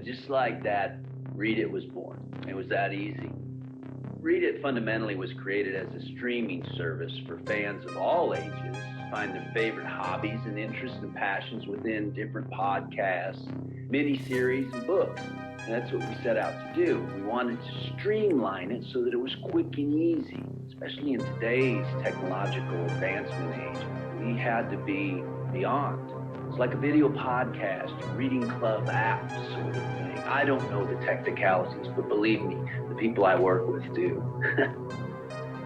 just like that, Read It was born. It was that easy. Read It fundamentally was created as a streaming service for fans of all ages. Find their favorite hobbies and interests and passions within different podcasts, miniseries, and books. And that's what we set out to do. We wanted to streamline it so that it was quick and easy, especially in today's technological advancement age. We had to be beyond. It's like a video podcast, reading club app sort of thing. I don't know the technicalities, but believe me, the people I work with do.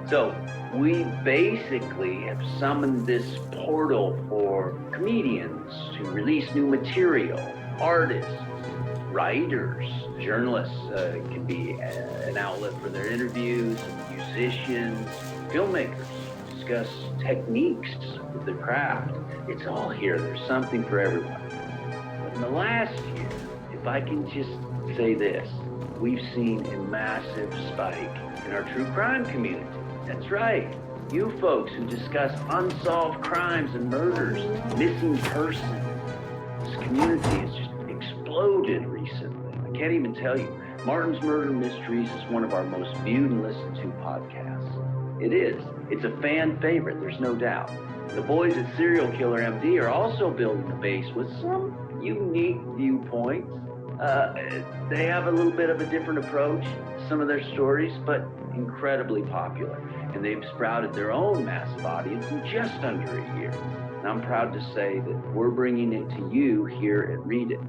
So we basically have summoned this portal for comedians to release new material, artists, writers, journalists can be an outlet for their interviews, musicians, filmmakers discuss techniques of the craft. It's all here. There's something for everyone. But in the last year, if I can just say this, we've seen a massive spike in our true crime community. That's right. You folks who discuss unsolved crimes and murders, missing persons. This community has just exploded recently. I can't even tell you. Martin's Murder Mysteries is one of our most viewed and listened to podcasts. It is. It's a fan favorite, there's no doubt. The boys at Serial Killer MD are also building a base with some unique viewpoints. They have a little bit of a different approach to some of their stories, but incredibly popular. And they've sprouted their own massive audience in just under a year. And I'm proud to say that we're bringing it to you here at Read It.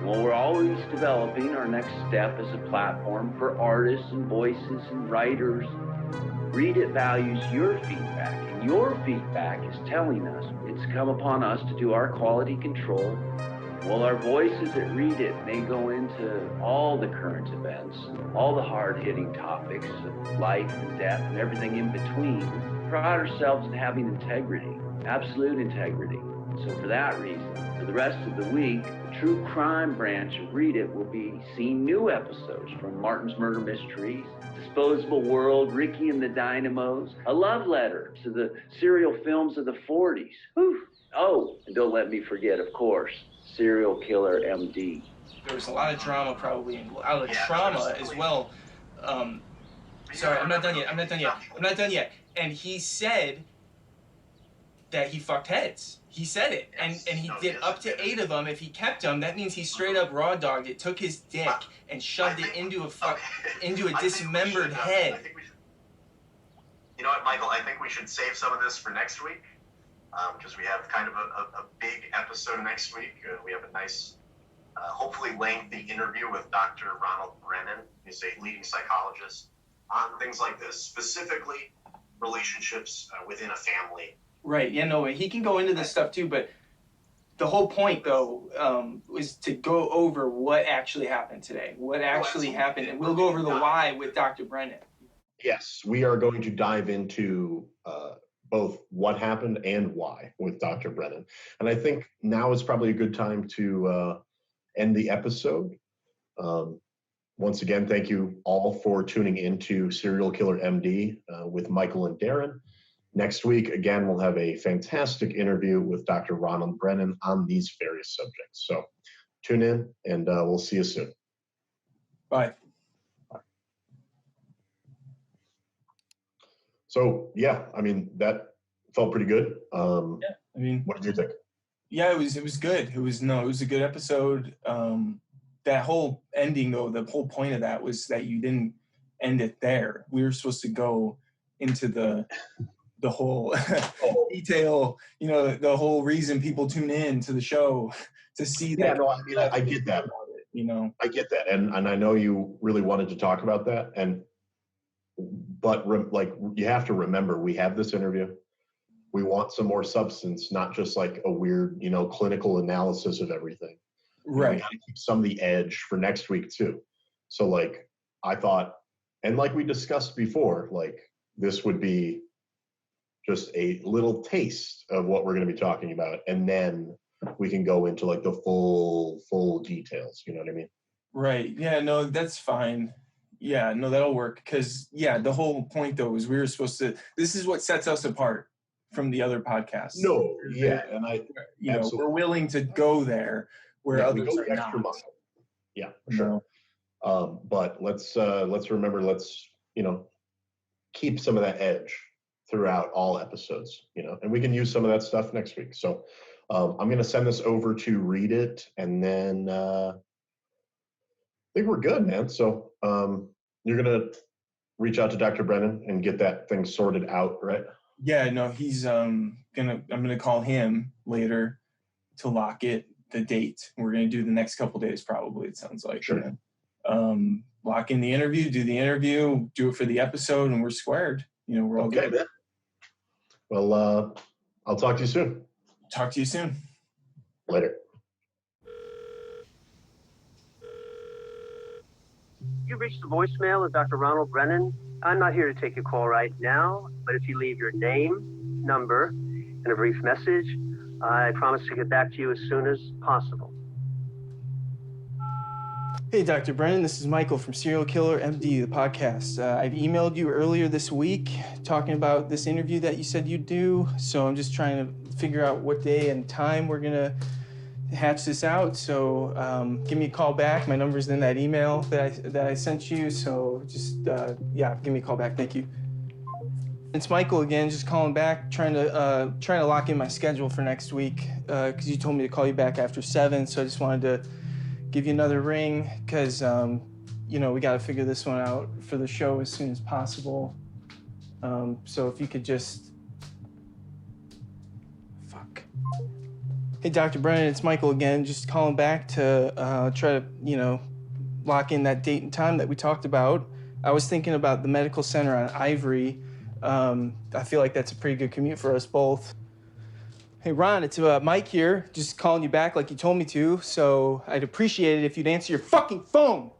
Well, we're always developing our next step as a platform for artists and voices and writers. Read It values your feedback, and your feedback is telling us it's come upon us to do our quality control. Well, our voices at Read It may go into all the current events, all the hard-hitting topics of life and death and everything in between. We pride ourselves in having integrity, absolute integrity. So for that reason, for the rest of the week, the true crime branch of Read It will be seeing new episodes from Martin's Murder Mysteries, Disposable World, Ricky and the Dynamos, a love letter to the serial films of the 40s. Whew. Oh, and don't let me forget, of course, Serial Killer MD. There was a lot of drama probably, and a lot of trauma as well. Sorry, I'm not done yet. And he said that he fucked heads. He said it, and he did up to 8 of them. If he kept them, that means he straight up raw dogged it, took his dick and shoved it into a dismembered head. You know what, Michael? I think we should save some of this for next week, because we have kind of a big episode next week. We have a nice, hopefully lengthy interview with Dr. Ronald Brennan. He's a leading psychologist on things like this, specifically relationships within a family. Right, yeah, no, he can go into this stuff too, but the whole point, though, was to go over what actually happened today, what actually happened, and we'll go over the why with Dr. Brennan. Yes, we are going to dive into both what happened and why with Dr. Brennan. And I think now is probably a good time to end the episode. Once again, thank you all for tuning into Serial Killer MD with Michael and Darren. Next week, again, we'll have a fantastic interview with Dr. Ronald Brennan on these various subjects. So tune in, and we'll see you soon. Bye. So, yeah, I mean, that felt pretty good. Yeah, I mean, what did you think? Yeah, it was good. It was a good episode. That whole ending, though, the whole point of that was that you didn't end it there. We were supposed to go into the whole detail, the whole reason people tune in to the show to see that. Yeah, no, I mean, I get that. I get that, and I know you really wanted to talk about that, but you have to remember, we have this interview. We want some more substance, not just like a weird, clinical analysis of everything. Right. We got to keep some of the edge for next week too. So I thought, and like we discussed before, this would be just a little taste of what we're going to be talking about, and then we can go into the full details. You know what I mean? Right. Yeah. No, that's fine. Yeah. No, that'll work. Because the whole point though is we were supposed to. This is what sets us apart from the other podcasts. No. Yeah, and we're willing to go there where others we go are the extra not. mile. Yeah, for sure. But let's remember, let's, keep some of that edge throughout all episodes, and we can use some of that stuff next week. So I'm going to send this over to read it, and then I think we're good, man. So you're going to reach out to Dr. Brennan and get that thing sorted out, right? Yeah, no, he's I'm gonna call him later to lock the date. We're gonna do the next couple days probably, it sounds like. Sure. Lock in the interview, do the interview, do it for the episode, and we're squared. We're all good. Man. Well, I'll talk to you soon. Talk to you soon. Later. You've reached the voicemail of Dr. Ronald Brennan. I'm not here to take your call right now, but if you leave your name, number, and a brief message, I promise to get back to you as soon as possible. Hey, Dr. Brennan, this is Michael from Serial Killer MD, the podcast. I've emailed you earlier this week talking about this interview that you said you'd do, so I'm just trying to figure out what day and time we're going to hatch this out. So give me a call back. My number's in that email that I sent you, so just, give me a call back. Thank you. It's Michael again, just calling back, trying to lock in my schedule for next week, because you told me to call you back after 7, so I just wanted to give you another ring, because we got to figure this one out for the show as soon as possible. So if you could just Hey, Dr. Brennan, it's Michael again, just calling back to try to lock in that date and time that we talked about. I was thinking about the medical center on Ivory. I feel like that's a pretty good commute for us both. Hey, Ron, it's Mike here, just calling you back like you told me to, so I'd appreciate it if you'd answer your fucking phone.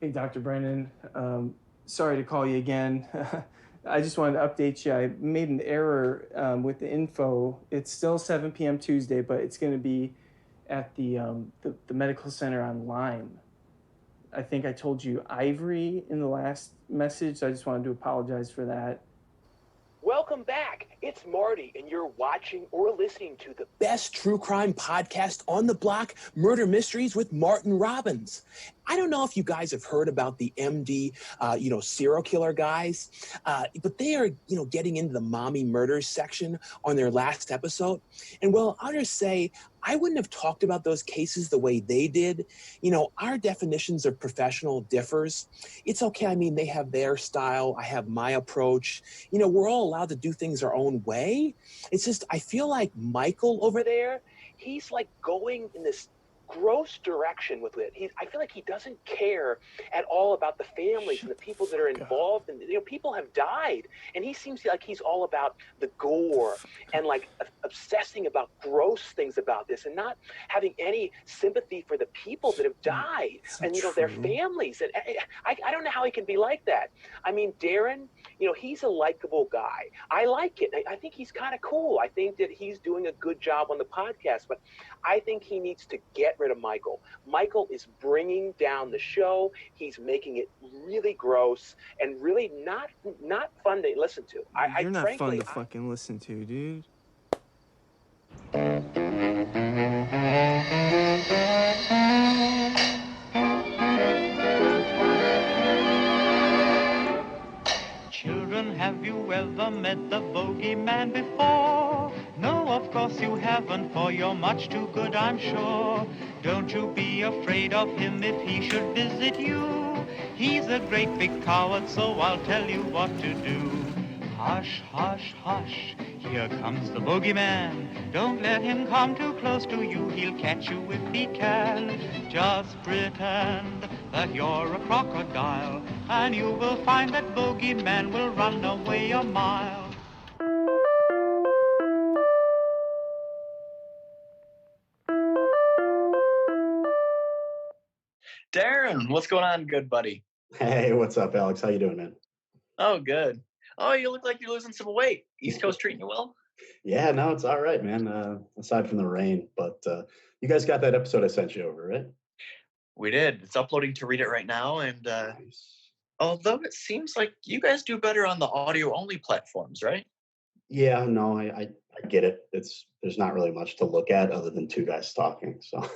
Hey, Dr. Brennan, sorry to call you again. I just wanted to update you. I made an error with the info. It's still 7 p.m. Tuesday, but it's going to be at the medical center on Lime. I think I told you Ivory in the last message, so I just wanted to apologize for that. Welcome back. It's Marty, and you're watching or listening to the best true crime podcast on the block, Murder Mysteries with Martin Robbins. I don't know if you guys have heard about the MD, serial killer guys, but they are, getting into the mommy murders section on their last episode. And well, I'll just say, I wouldn't have talked about those cases the way they did. Our definitions of professional differs. It's okay. I mean, they have their style. I have my approach. We're all allowed to do things our own way. It's just, I feel like Michael over there, he's like going in this gross direction with it. I feel like he doesn't care at all about the families and the people that are involved. And people have died, and he seems like he's all about the gore and like obsessing about gross things about this, and not having any sympathy for the people that have died and their families. And I don't know how he can be like that. I mean, Darren, he's a likable guy. I like it. I think he's kind of cool. I think that he's doing a good job on the podcast, but I think he needs to get rid of Michael. Michael is bringing down the show. He's making it really gross and really not fun to listen to. You're not fun to fucking listen to, dude. Children, have you ever met the bogeyman before? No, of course you haven't, for you're much too good, I'm sure. Don't you be afraid of him if he should visit you. He's a great big coward, so I'll tell you what to do. Hush, hush, hush, here comes the bogeyman. Don't let him come too close to you, he'll catch you if he can. Just pretend that you're a crocodile, and you will find that bogeyman will run away a mile. Darren, what's going on, good buddy? Hey, what's up, Alex? How you doing, man? Oh, good. Oh, you look like you're losing some weight. East Coast treating you well? Yeah, no, it's all right, man. Aside from the rain, but you guys got that episode I sent you over, right? We did. It's uploading to read it right now, and Nice. although it seems like you guys do better on the audio-only platforms, right? Yeah, no, I get it. There's not really much to look at other than two guys talking. So,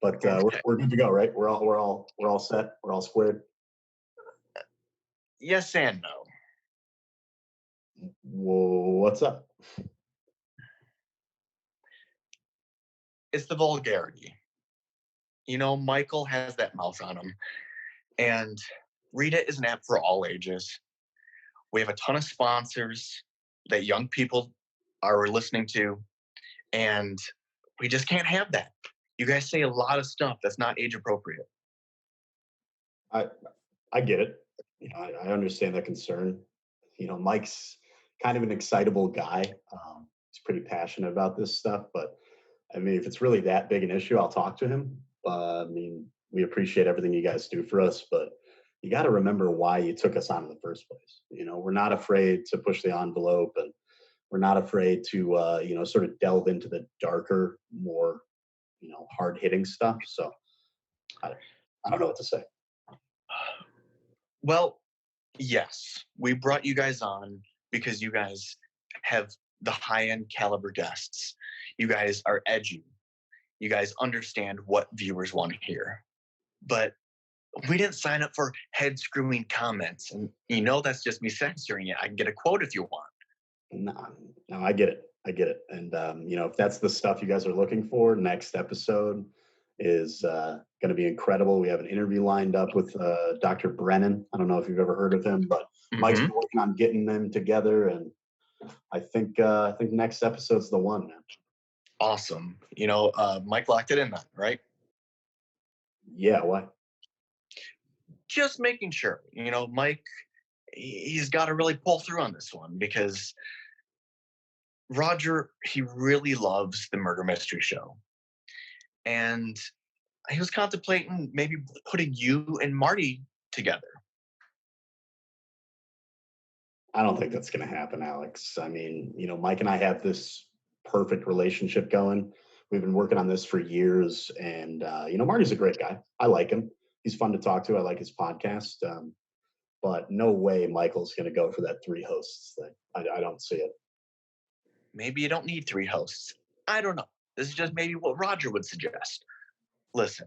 but Okay. we're good to go, right? We're all set. We're all squared. Yes and no. What's up? It's the vulgarity. You know, Michael has that mouth on him. And Read It is an app for all ages. We have a ton of sponsors that young people are listening to. And we just can't have that. You guys say a lot of stuff that's not age appropriate. I get it. You know, I understand that concern. You know, Mike's kind of an excitable guy. He's pretty passionate about this stuff, but I mean, if it's really that big an issue, I'll talk to him. I mean, we appreciate everything you guys do for us, but you got to remember why you took us on in the first place. You know, we're not afraid to push the envelope, and we're not afraid to, you know, sort of delve into the darker, more, you know, hard hitting stuff. So I don't know what to say. Well, yes, we brought you guys on because you guys have the high-end caliber guests. You guys are edgy. You guys understand what viewers want to hear. But we didn't sign up for head-screwing comments. And you know that's just me censoring it. I can get a quote if you want. No, I get it. I get it. And, you know, if that's the stuff you guys are looking for, next episode is going to be incredible. We have an interview lined up with Dr. Brennan. I don't know if you've ever heard of him, but Mike's been working on getting them together. And I think next episode's the one, man. Awesome. You know, Mike locked it in then, right? Yeah, why? Just making sure. You know, Mike, he's got to really pull through on this one because Roger, he really loves the murder mystery show. And he was contemplating maybe putting you and Marty together. I don't think that's going to happen, Alex. I mean, you know, Mike and I have this perfect relationship going. We've been working on this for years. And, you know, Marty's a great guy. I like him. He's fun to talk to. I like his podcast. But no way Michael's going to go for that 3 hosts thing. I don't see it. Maybe you don't need 3 hosts. I don't know. This is just maybe what Roger would suggest. Listen,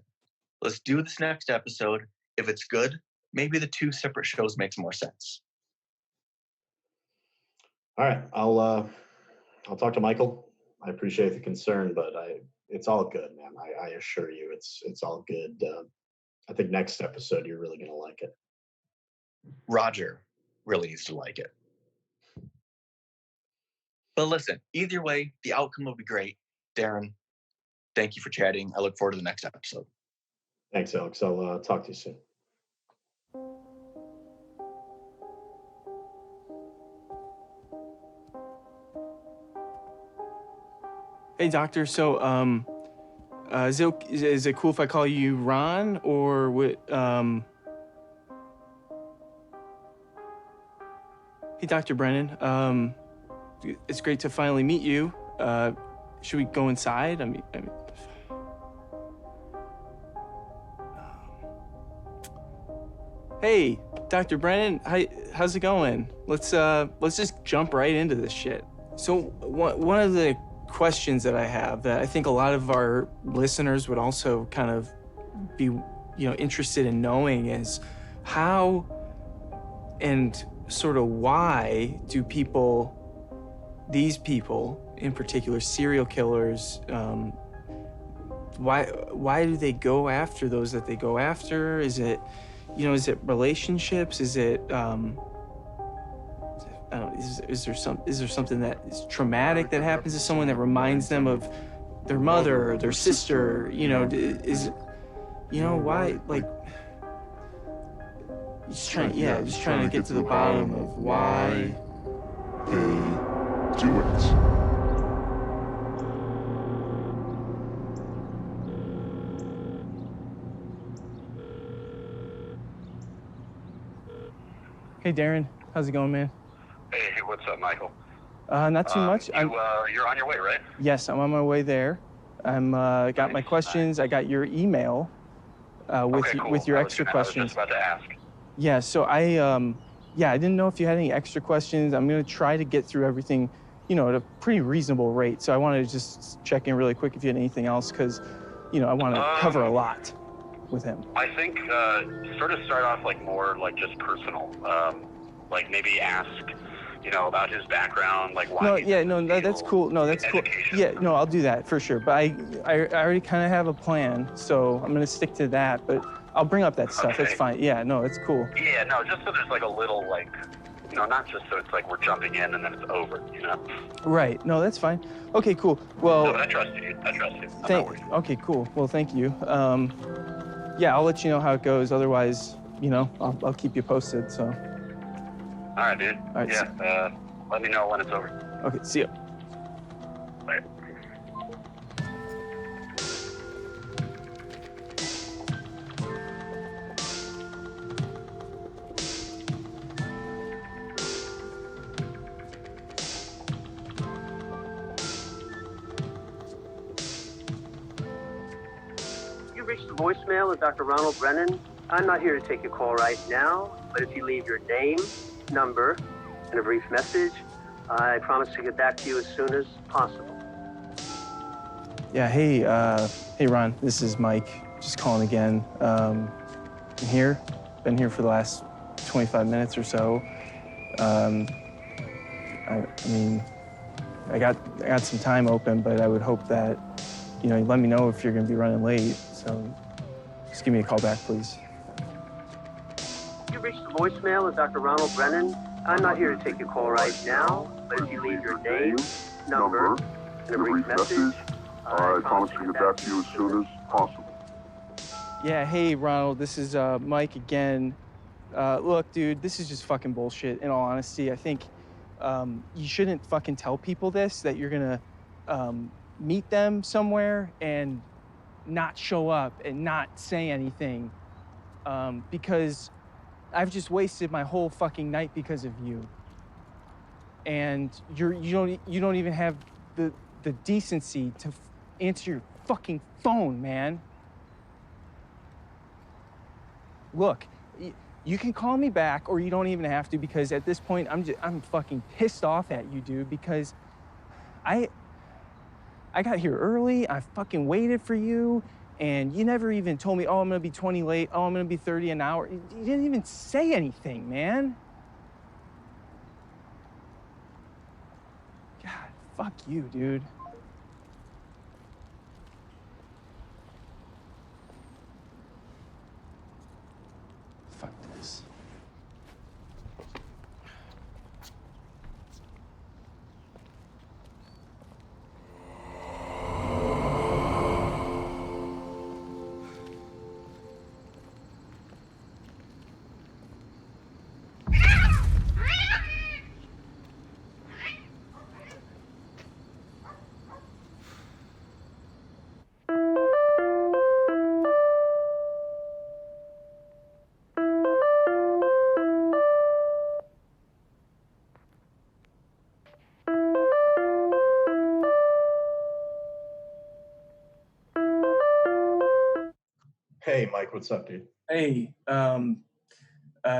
let's do this next episode. If it's good, maybe the 2 separate shows makes more sense. All right, I'll talk to Michael. I appreciate the concern, but it's all good, man. I assure you, it's all good. I think next episode you're really gonna like it. Roger really needs to like it. But listen, either way, the outcome will be great. Darren, thank you for chatting. I look forward to the next episode. Thanks, Alex. I'll talk to you soon. Hey, doctor. So, is it cool if I call you Ron or what? Hey, Dr. Brennan. It's great to finally meet you. Should we go inside? I mean. Hey, Dr. Brennan. How's it going? Let's just jump right into this shit. So one of the questions that I have that I think a lot of our listeners would also kind of be, you know, interested in knowing is how and sort of why do these people in particular, serial killers, why do they go after those that they go after? Is it, you know, is it relationships? Is it, is there something that is traumatic that happens to someone that reminds them of their mother or their sister? You know, why, like, just trying to get to the bottom of why they do it. Hey, Darren, how's it going, man? Hey, what's up, Michael? Not too much. You're on your way, right? Yes, I'm on my way there. I'm got my questions. I got your email with your extra questions. I was just about to ask. Yeah, so I didn't know if you had any extra questions. I'm gonna try to get through everything at a pretty reasonable rate. So I wanted to just check in really quick if you had anything else, because, I want to cover a lot with him. I think sort of start off like more like just personal, like maybe ask, about his background, like why. That's cool. No, that's cool. Yeah, no, I'll do that for sure. But I already kind of have a plan, so I'm gonna stick to that. But I'll bring up that stuff. Okay. That's fine. Yeah, no, it's cool. Yeah, no, just so there's like a little like, not just so it's like we're jumping in and then it's over, Right. No, that's fine. Okay, cool. Well. No, but I trust you. I'm not worried. Okay, cool. Well, thank you. Yeah, I'll let you know how it goes. Otherwise, I'll keep you posted. So. All right, dude. All right, Yeah. Let me know when it's over. Okay. See ya. Bye. You've reached the voicemail of Dr. Ronald Brennan. I'm not here to take your call right now, but if you leave your name, number, and a brief message, I promise to get back to you as soon as possible. Yeah. Hey, Ron. This is Mike. Just calling again. I'm here. Been here for the last 25 minutes or so. I got some time open, but I would hope that, you let me know if you're gonna be running late. So just give me a call back, please. You've reached the voicemail of Dr. Ronald Brennan. I'm not here to take your call right now, but if you leave your name, number, and a brief message, I promise to get back to you as soon as possible. Yeah, hey, Ronald, this is Mike again. Look, dude, this is just fucking bullshit, in all honesty. I think you shouldn't fucking tell people this, that you're gonna meet them somewhere and not show up and not say anything, because I've just wasted my whole fucking night because of you. And you don't even have the decency to answer your fucking phone, man. Look, you can call me back, or you don't even have to, because at this point I'm fucking pissed off at you, dude, because I got here early, I fucking waited for you, and you never even told me, oh, I'm gonna be 20 late, oh, I'm gonna be 30 an hour. You didn't even say anything, man. God, fuck you, dude. Fuck this. Hey, Mike, what's up, dude? Hey,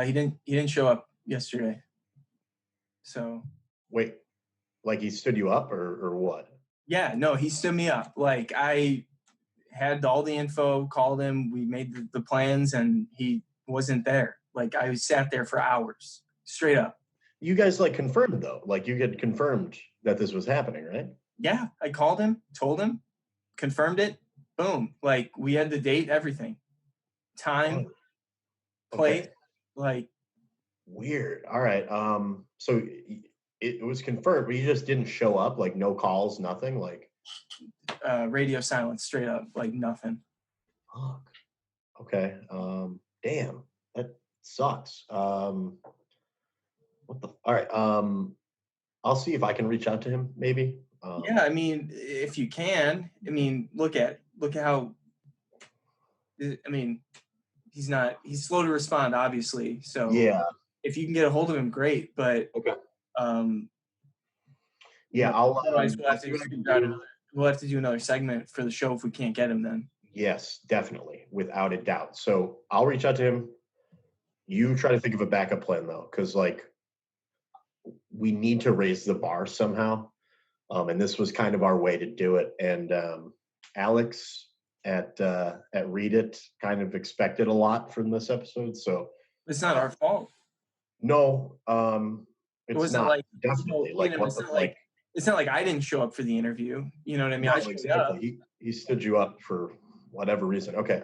he didn't show up yesterday. So. Wait, like he stood you up or what? Yeah, no, he stood me up. Like, I had all the info, called him, we made the plans, and he wasn't there. Like, I sat there for hours, straight up. You guys like confirmed though, like you get confirmed that this was happening, right? Yeah, I called him, told him, confirmed it, boom. Like, we had the date, everything. Time, plate, Okay. like. Weird. All right. So it was confirmed, but you just didn't show up, like no calls, nothing, like. Radio silence, straight up, like nothing. Fuck. Okay. Damn, that sucks. All right. I'll see if I can reach out to him, maybe. Yeah, I mean, if you can, I mean, look at how. I mean, he's slow to respond, obviously. So yeah, if you can get a hold of him, great. But okay. Yeah, I'll. We'll have to do another segment for the show if we can't get him then. Yes, definitely, without a doubt. So I'll reach out to him. You try to think of a backup plan though, because like we need to raise the bar somehow. And this was kind of our way to do it. And Alex at Read It kind of expected a lot from this episode, so It's not our fault. no, It it's wasn't not like definitely like what it's the not like it's not like I didn't show up for the interview. You know what I mean? no, I showed up. exactly. He stood you up for whatever reason. Okay,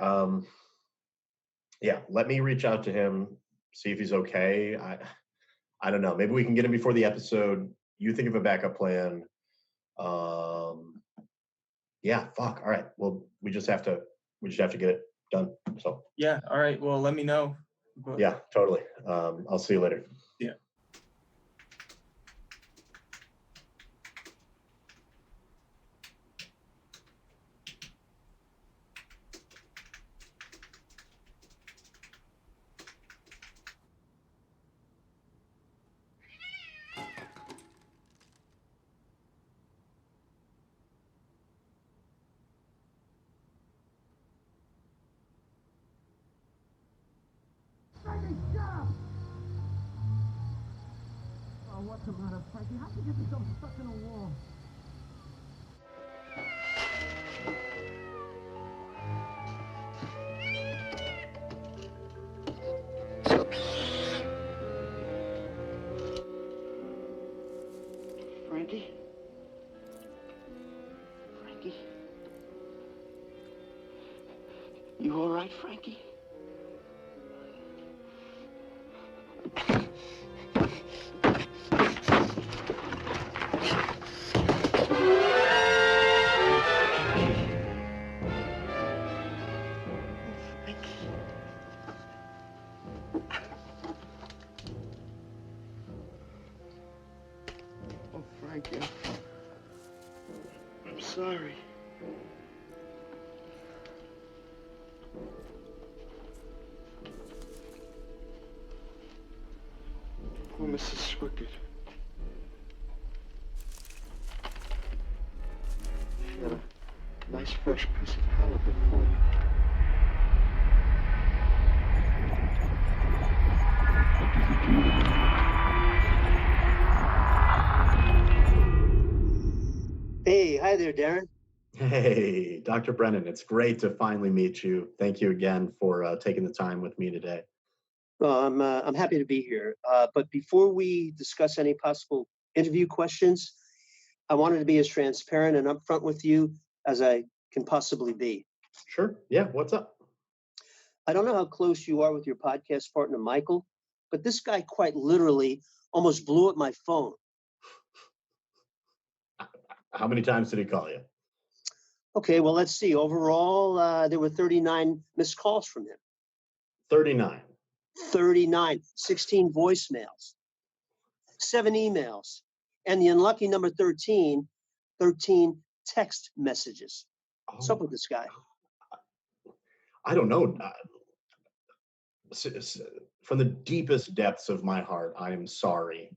yeah, let me reach out to him, see if he's okay. I don't know. Maybe we can get him before the episode. You think of a backup plan. Yeah, fuck. All right. Well, we just have to get it done. So Yeah. All right. Well, let me know. But, yeah, totally. I'll see you later. Yeah. Oh, what's the matter, Frankie? How'd you get yourself stuck in a wall? Frankie? Frankie? You all right, Frankie? Oh, Frankie, I'm sorry. Poor Mrs. Swickett. She had a nice fresh piece of halibut for you. Hey, hi there, Darren. Hey, Dr. Brennan, it's great to finally meet you. Thank you again for taking the time with me today. Well, I'm happy to be here. But before we discuss any possible interview questions, I wanted to be as transparent and upfront with you as I can possibly be. Sure. Yeah. What's up? I don't know how close you are with your podcast partner, Michael, but this guy quite literally almost blew up my phone. How many times did he call you? Okay, well, let's see. Overall, there were 39 missed calls from him. 39. 39, 16 voicemails, 7 emails, and the unlucky number 13 text messages. What's up with this guy? I don't know. From the deepest depths of my heart, I am sorry.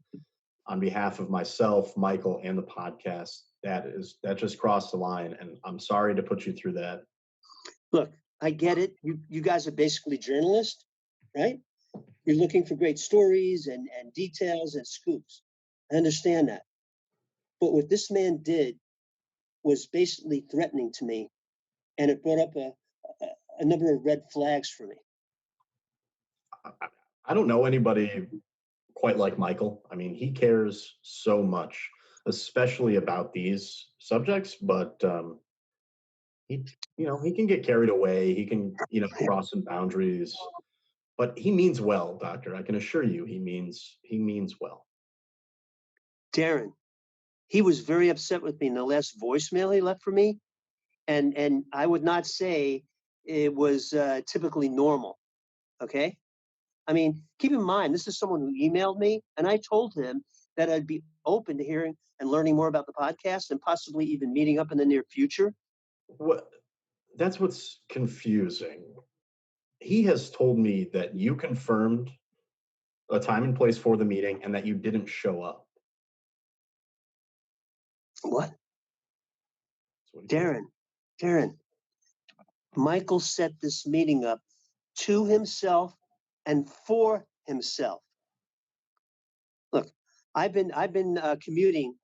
On behalf of myself, Michael, and the podcast, that just crossed the line, and I'm sorry to put you through that. Look, I get it. You guys are basically journalists, right? You're looking for great stories and details and scoops. I understand that. But what this man did was basically threatening to me, and it brought up a number of red flags for me. I don't know anybody quite like Michael. I mean, he cares so much, especially about these subjects, but he can get carried away. He can, cross some boundaries, but he means well, Doctor. I can assure you he means well. Darren, he was very upset with me in the last voicemail he left for me, and I would not say it was typically normal, okay? I mean, keep in mind, this is someone who emailed me, and I told him that I'd be open to hearing and learning more about the podcast and possibly even meeting up in the near future. That's what's confusing. He has told me that you confirmed a time and place for the meeting and that you didn't show up. What? Darren, Michael set this meeting up to himself and for himself. Look, I've been commuting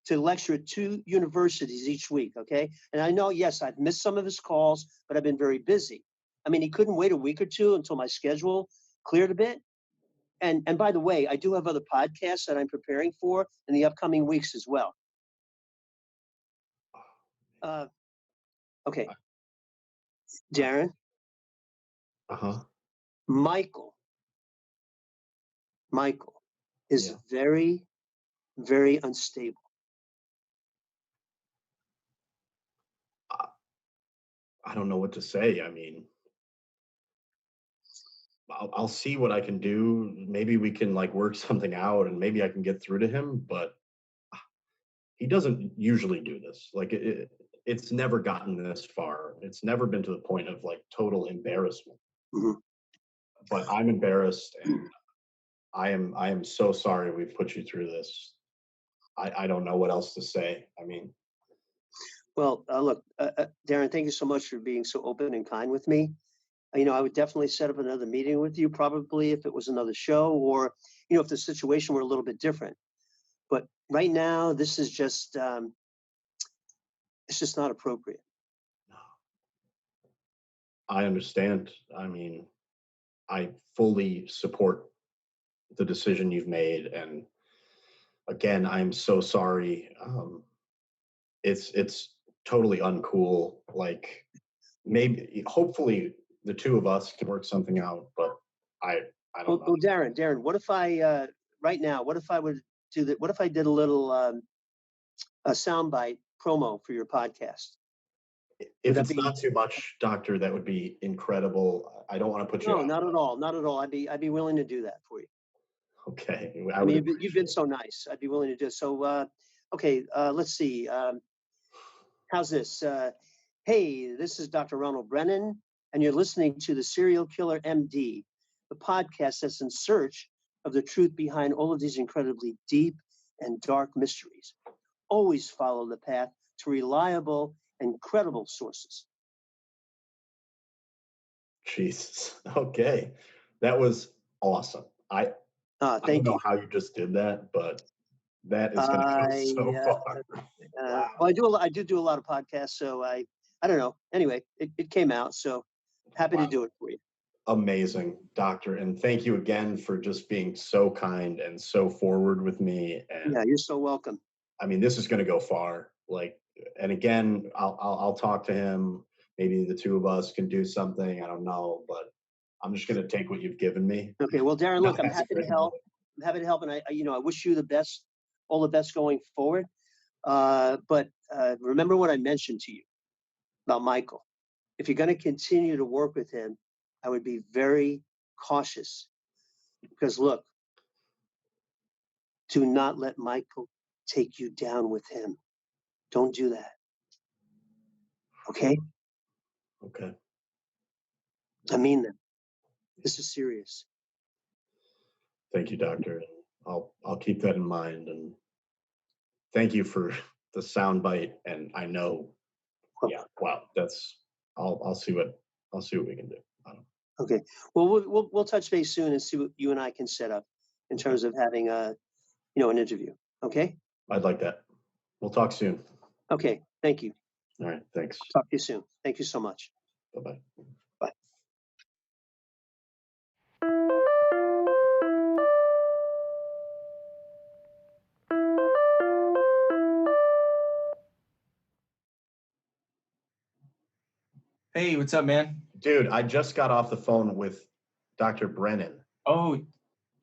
to lecture at 2 universities each week, okay? And I know, yes, I've missed some of his calls, but I've been very busy. I mean, he couldn't wait a week or two until my schedule cleared a bit. And by the way, I do have other podcasts that I'm preparing for in the upcoming weeks as well. Okay. Darren, Michael is very, very unstable. I don't know what to say. I mean, I'll see what I can do. Maybe we can like work something out and maybe I can get through to him, but he doesn't usually do this. Like it's never gotten this far. It's never been to the point of like total embarrassment. But I'm embarrassed and I am so sorry we've put you through this. I don't know what else to say. I mean, well, look, Darren, thank you so much for being so open and kind with me. You know, I would definitely set up another meeting with you, probably if it was another show or, you know, if the situation were a little bit different. But right now, this is just, it's just not appropriate. I understand. I mean, I fully support the decision you've made. And again, I'm so sorry. It's totally uncool. Like maybe, hopefully the two of us can work something out, but I don't know. Well, Darren, what if I, right now, what if I would do that? What if I did a little, a soundbite promo for your podcast? If it's not too much, Doctor, that would be incredible. I don't want to put you No, out. not at all. Not at all. I'd be willing to do that for you. Okay. I mean, you've been so nice. I'd be willing to do it. So, okay, let's see. How's this? Hey, this is Dr. Ronald Brennan, and you're listening to the Serial Killer MD, the podcast that's in search of the truth behind all of these incredibly deep and dark mysteries. Always follow the path to reliable and credible sources. Jesus. Okay. That was awesome. I don't know how you just did that, but that is going to go so far. Well, I do a lot of podcasts, so I don't know. Anyway, it came out, so happy to do it for you. Amazing, Doctor. And thank you again for just being so kind and so forward with me. And yeah, you're so welcome. I mean, this is going to go far. Like, and again, I'll talk to him. Maybe the two of us can do something. I don't know, but I'm just going to take what you've given me. Okay. Well, Darren, look, I'm happy to help. I'm happy to help, and I wish you the best, all the best going forward. But remember what I mentioned to you about Michael. If you're going to continue to work with him, I would be very cautious because look, do not let Michael take you down with him. Don't do that. Okay? Okay. I mean that. This is serious. Thank you, Doctor. I'll keep that in mind. And thank you for the soundbite. And I know, yeah, wow, I'll see what we can do. Okay. Well, we'll touch base soon and see what you and I can set up in terms of having an interview. Okay? I'd like that. We'll talk soon. Okay. Thank you. All right. Thanks. Talk to you soon. Thank you so much. Bye-bye. Bye. Hey, what's up, man? Dude, I just got off the phone with Dr. Brennan. Oh,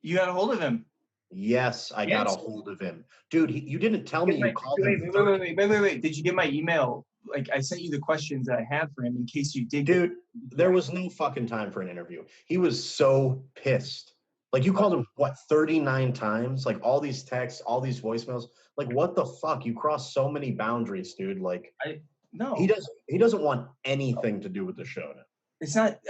you got a hold of him? Yes, I got a hold of him. Dude, you didn't tell me you called him. Wait. Did you get my email? Like, I sent you the questions that I had for him in case you did. Dude, there was no fucking time for an interview. He was so pissed. Like, you called him, what, 39 times? Like, all these texts, all these voicemails. Like, what the fuck? You crossed so many boundaries, dude. Like, no. He doesn't want anything to do with the show now. It's not.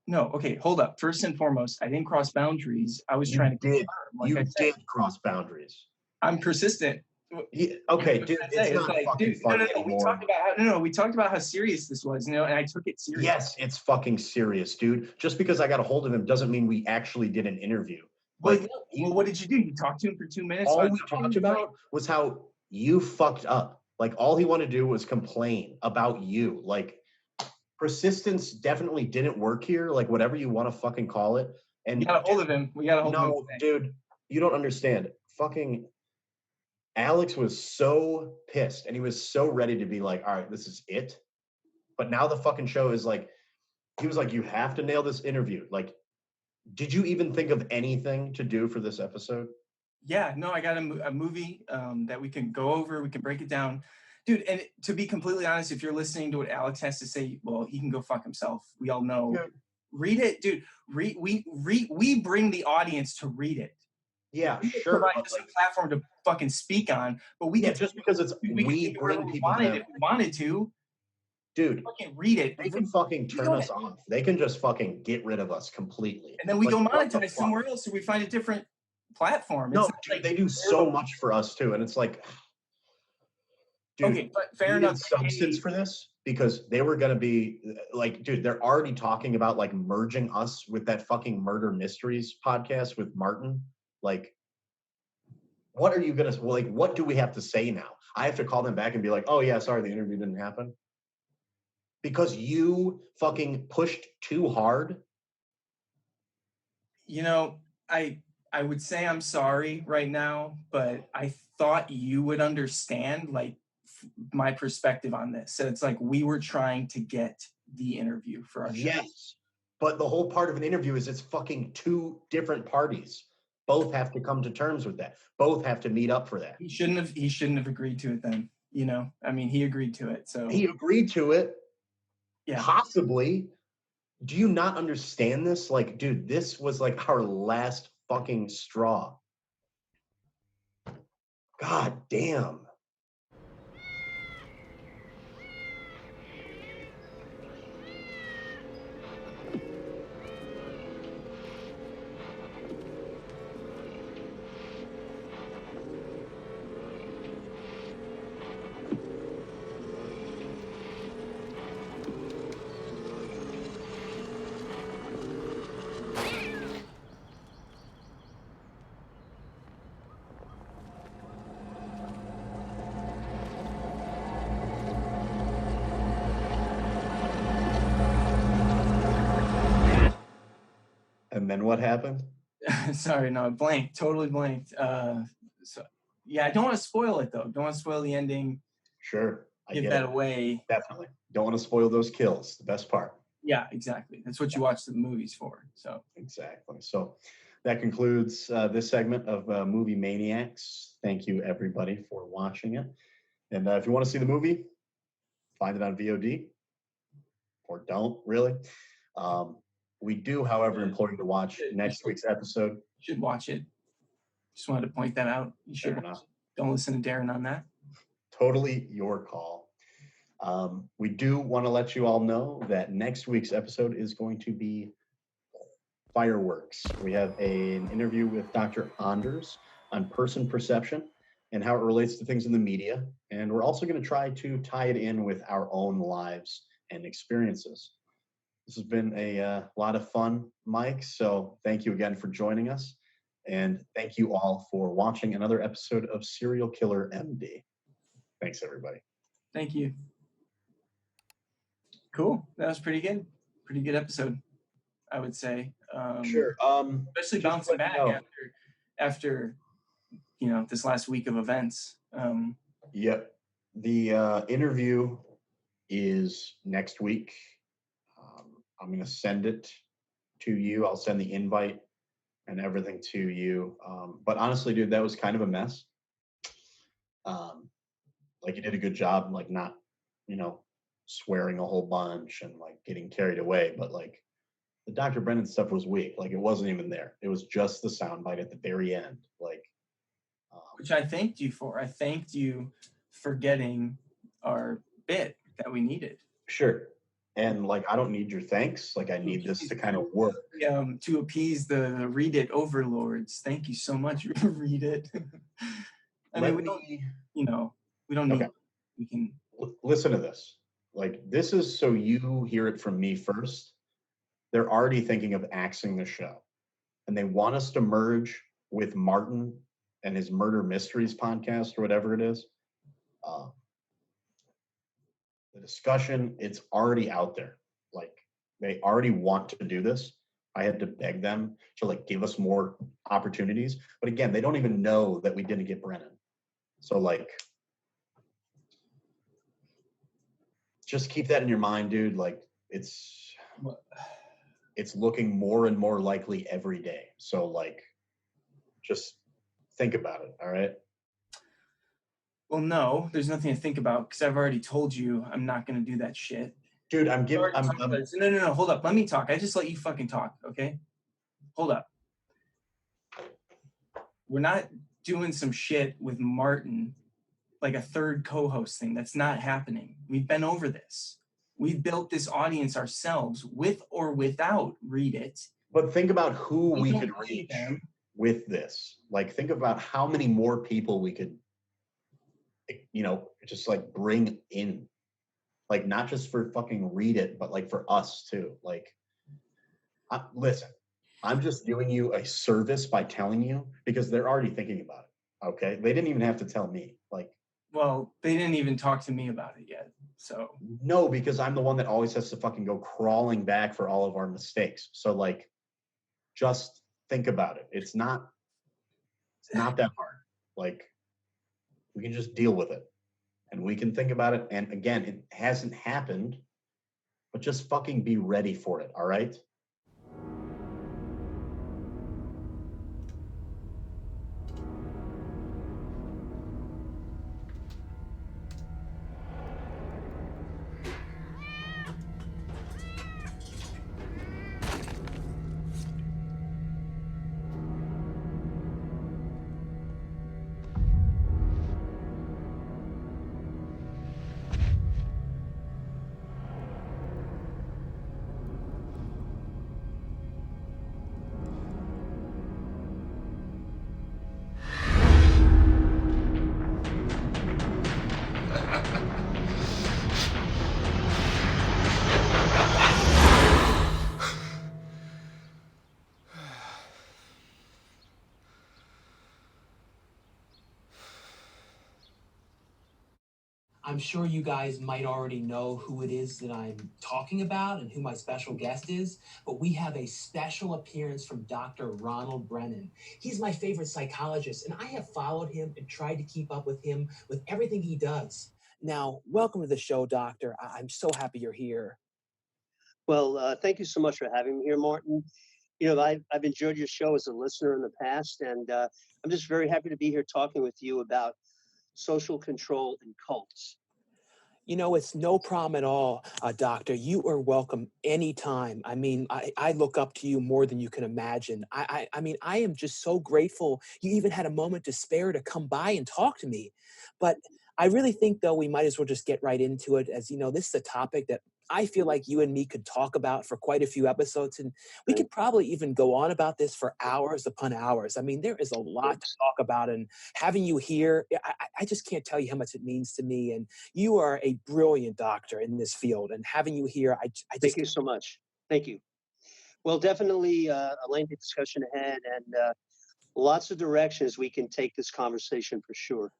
No. Okay, hold up. First and foremost, I didn't cross boundaries. I was trying to confirm. Like you did cross boundaries. I'm persistent. Okay, dude, it's not fucking funny anymore. We talked about how serious this was, and I took it serious. Yes, it's fucking serious, dude. Just because I got a hold of him doesn't mean we actually did an interview. Well, what did you do? You talked to him for 2 minutes? All we talked about was how you fucked up. Like, all he wanted to do was complain about you. Like, persistence definitely didn't work here. Like, whatever you want to fucking call it. And We got a hold of him. We got a hold of him. no, dude, you don't understand. Fucking Alex was so pissed, and he was so ready to be like, all right, this is it. But now the fucking show is like, he was like, you have to nail this interview. Like, did you even think of anything to do for this episode? Yeah, no, I got a movie that we can go over. We can break it down. Dude, and to be completely honest, if you're listening to what Alex has to say, well, he can go fuck himself. We all know. Yeah. Read it, dude. We bring the audience to read it. Yeah, We sure. provide us a platform to fucking speak on, but we Yeah, get just because it's we we bring people to if them. we wanted to. Dude, Fucking read it. they can fucking turn us off. They can just fucking get rid of us completely. And then we Like, go what the monetize fuck? somewhere else, so we find a different platform. No, It's not dude, like they do so much for us too, and it's like, dude, okay, but fair we need enough. substance for this because they were gonna be like, dude, they're already talking about like merging us with that fucking Murder Mysteries podcast with Martin. Like, what are you gonna like? What do we have to say now? I have to call them back and be like, oh yeah, sorry, the interview didn't happen because you fucking pushed too hard. You know, I would say I'm sorry right now, but I thought you would understand like my perspective on this. So it's like we were trying to get the interview for our show. Yes, but the whole part of an interview is it's fucking two different parties. Both have to come to terms with that. Both have to meet up for that. He shouldn't have agreed to it then. You know, I mean, he agreed to it. So He agreed to it. Yeah. Possibly. Do you not understand this? Like, dude, this was like our last fucking straw. God damn. And then what happened? sorry, no, I blanked, totally blanked. So yeah, I don't want to spoil it though. Don't want to spoil the ending. Sure. I Give get that it. away. Definitely. Don't want to spoil those kills. The best part. Yeah, exactly. That's what you watch the movies for. So Exactly. So that concludes this segment of Movie Maniacs. Thank you, everybody, for watching it. And if you want to see the movie, find it on VOD or don't, really. We do, however, implore you to watch next week's episode. you should watch it. Just wanted to point that out. You should Fair watch enough. it. Don't listen to Darren on that. Totally your call. We do want to let you all know that next week's episode is going to be fireworks. We have an interview with Dr. Anders on person perception and how it relates to things in the media. And we're also going to try to tie it in with our own lives and experiences. This has been a lot of fun, Mike. So thank you again for joining us. And thank you all for watching another episode of Serial Killer MD. Thanks, everybody. Thank you. Cool. That was pretty good. Pretty good episode, I would say. Sure. Especially just bouncing let back you know. after this last week of events. Yep. The interview is next week. I'm going to send it to you. I'll send the invite and everything to you. But honestly, dude, that was kind of a mess. Like, you did a good job, like, not, swearing a whole bunch and like getting carried away. But like, the Dr. Brennan stuff was weak. Like, it wasn't even there. It was just the soundbite at the very end. Like, Which I thanked you for. I thanked you for getting our bit that we needed. sure. And like, I don't need your thanks. Like, I need this to kind of work. To appease the read it overlords. Thank you so much. Read it. I mean, we don't need. Okay. We can. Listen to this. Like, this is so you hear it from me first. They're already thinking of axing the show, and they want us to merge with Martin and his Murder Mysteries podcast or whatever it is. The discussion, it's already out there. Like, they already want to do this. I had to beg them to like give us more opportunities. But again, they don't even know that we didn't get Brennan. So like, just keep that in your mind, dude. Like, it's looking more and more likely every day. So like, just think about it. All right. Well, no, there's nothing to think about because I've already told you I'm not going to do that shit. Dude, No, hold up. Let me talk. I just let you fucking talk, okay? Hold up. We're not doing some shit with Martin, like a third co-host thing. That's not happening. We've been over this. We've built this audience ourselves with or without Read It. But think about who we could reach with this. Like, think about how many more people we could, you know, just like bring in. Like, not just for fucking Read It, but like for us too. Like, listen, I'm just doing you a service by telling you because they're already thinking about it. Okay, they didn't even have to tell me. Like, well, they didn't even talk to me about it yet. So no, because I'm the one that always has to fucking go crawling back for all of our mistakes. So like, just think about it. It's not that hard. Like, we can just deal with it. And we can think about it. And again, it hasn't happened, but just fucking be ready for it, all right? I'm sure you guys might already know who it is that I'm talking about and who my special guest is, but we have a special appearance from Dr. Ronald Brennan. He's my favorite psychologist, and I have followed him and tried to keep up with him with everything he does. Now, welcome to the show, Doctor. I'm so happy you're here. Well, thank you so much for having me here, Martin. You know, I've enjoyed your show as a listener in the past, and I'm just very happy to be here talking with you about social control and cults. You know, it's no problem at all, Doctor. You are welcome anytime. I mean, I look up to you more than you can imagine. I mean, I am just so grateful you even had a moment to spare to come by and talk to me. But I really think, though, we might as well just get right into it. As you know, this is a topic that I feel like you and me could talk about for quite a few episodes, and we could probably even go on about this for hours upon hours. I mean, there is a lot to talk about, and having you here, I just can't tell you how much it means to me. And you are a brilliant doctor in this field, and having you here, I just thank you so much. Thank you. Well, definitely a lengthy discussion ahead, and lots of directions we can take this conversation for sure.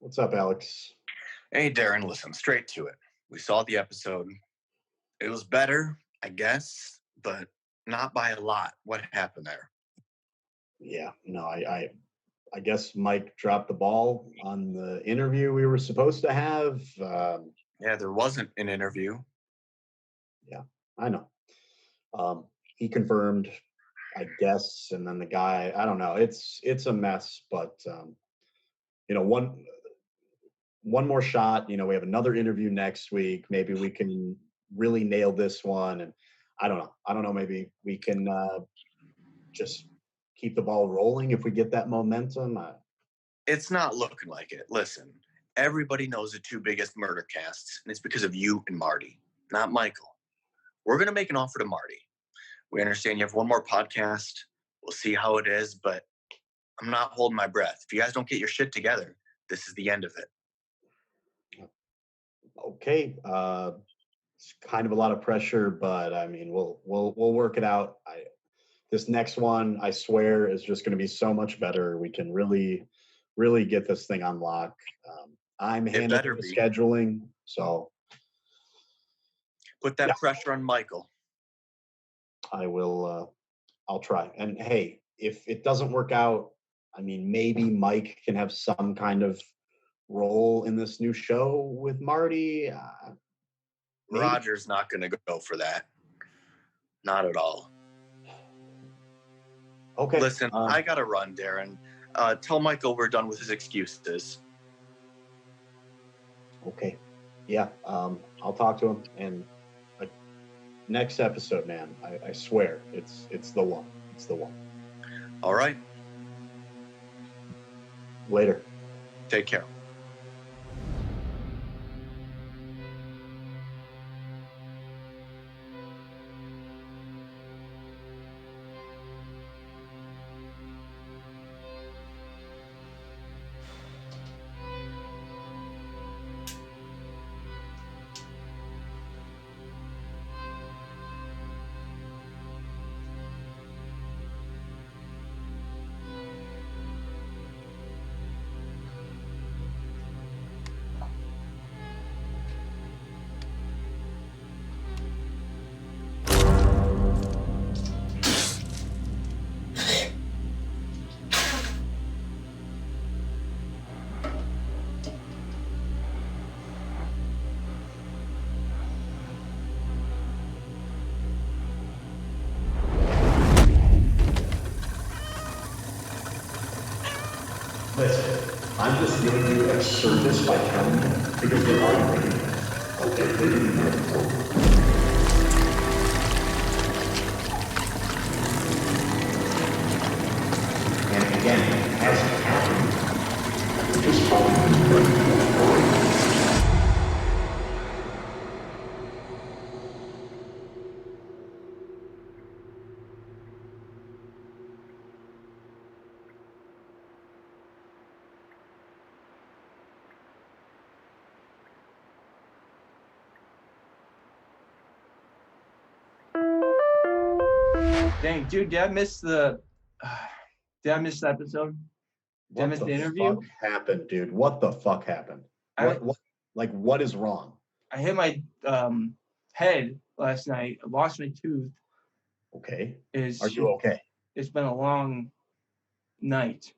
What's up, Alex? Hey, Darren, listen, straight to it. We saw the episode. It was better, I guess, but not by a lot. What happened there? Yeah, no, I guess Mike dropped the ball on the interview we were supposed to have. Yeah, there wasn't an interview. Yeah, I know. He confirmed, I guess, and then the guy, I don't know. It's a mess, but one more shot. We have another interview next week. Maybe we can really nail this one, and I don't know. Maybe we can just keep the ball rolling if we get that momentum. It's not looking like it. Listen, everybody knows the two biggest murder casts, and it's because of you and Marty, not Michael. We're going to make an offer to Marty. We understand you have one more podcast. We'll see how it is, but I'm not holding my breath. If you guys don't get your shit together, this is the end of it. Okay. It's kind of a lot of pressure, but I mean, we'll work it out. This next one, I swear, is just going to be so much better. We can really get this thing on lock. I'm handling the scheduling, so put that pressure on Michael. I will. I'll try. And hey, if it doesn't work out, I mean, maybe Mike can have some kind of role in this new show with Marty. Roger's not going to go for that. Not at all. Okay. Listen, I got to run, Darren. Tell Michael we're done with his excuses. Okay. Yeah. I'll talk to him. And next episode, man, I swear, it's the one. It's the one. All right. Later. Take care. Listen, I'm just giving you a service by telling you because they're already ready. Okay, they didn't know before. And again, as it happened, just follow me. Dang, dude, did I miss the episode? Did I miss the interview? What the fuck happened, dude? What the fuck happened? What is wrong? I hit my head last night. I lost my tooth. Okay. Are you okay? It's been a long night.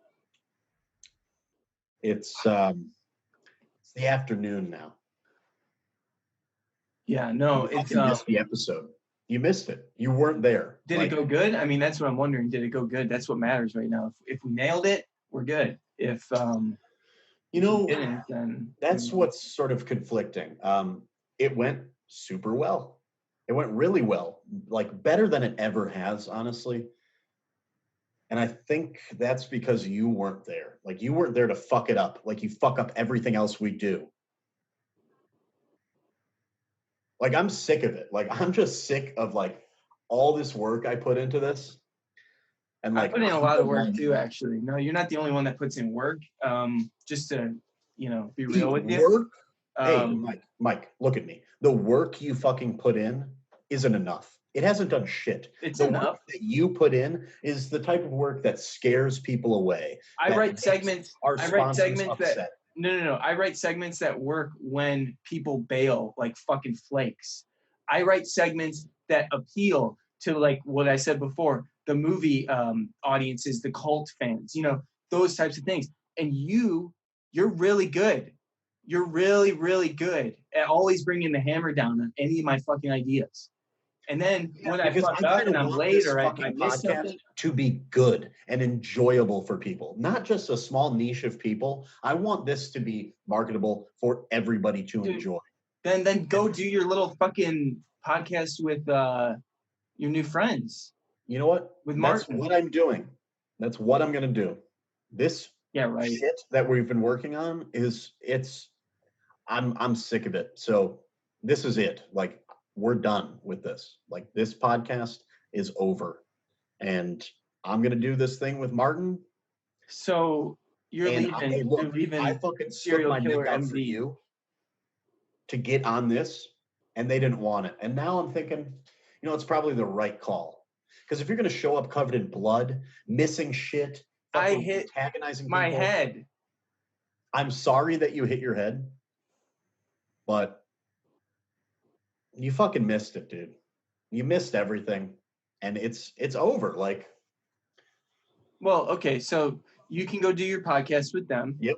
It's the afternoon now. Yeah, no, You missed the episode. You missed it. You weren't there. Did it go good? I mean, that's what I'm wondering. Did it go good? That's what matters right now. If we nailed it, we're good. If we didn't, then that's what's sort of conflicting. It went super well. It went really well, like better than it ever has, honestly. And I think that's because you weren't there. Like you weren't there to fuck it up. Like you fuck up everything else we do. Like I'm sick of it. Like I'm just sick of like all this work I put into this. And like I put in a lot of work too, actually. No, you're not the only one that puts in work. Just to, be real with you. Work? Hey, Mike, look at me. The work you fucking put in isn't enough. It hasn't done shit. It's the enough. Work that you put in is the type of work that scares people away. I write segments. Our I write segments upset. that No. I write segments that work when people bail like fucking flakes. I write segments that appeal to, like what I said before, the movie audiences, the cult fans, those types of things. And you're really good. You're really, really good at always bringing the hammer down on any of my fucking ideas. And then when I fuck up and I'm late or I miss something, to be good and enjoyable for people, not just a small niche of people. I want this to be marketable for everybody to enjoy. Then go do your little fucking podcast with your new friends. You know what? With That's Martin. what I'm doing. That's what I'm gonna do. This shit that we've been working on I'm sick of it. So this is it. Like, we're done with this. Like, this podcast is over. And I'm gonna do this thing with Martin. So you're leaving I fucking Serial stuck my Killer neck out for MD. you to get on this, and they didn't want it. And now I'm thinking, it's probably the right call. Because if you're gonna show up covered in blood, missing shit, I hit antagonizing my people, head. I'm sorry that you hit your head, but you fucking missed it, dude. You missed everything, and it's over. Like, well, okay, so you can go do your podcast with them. Yep.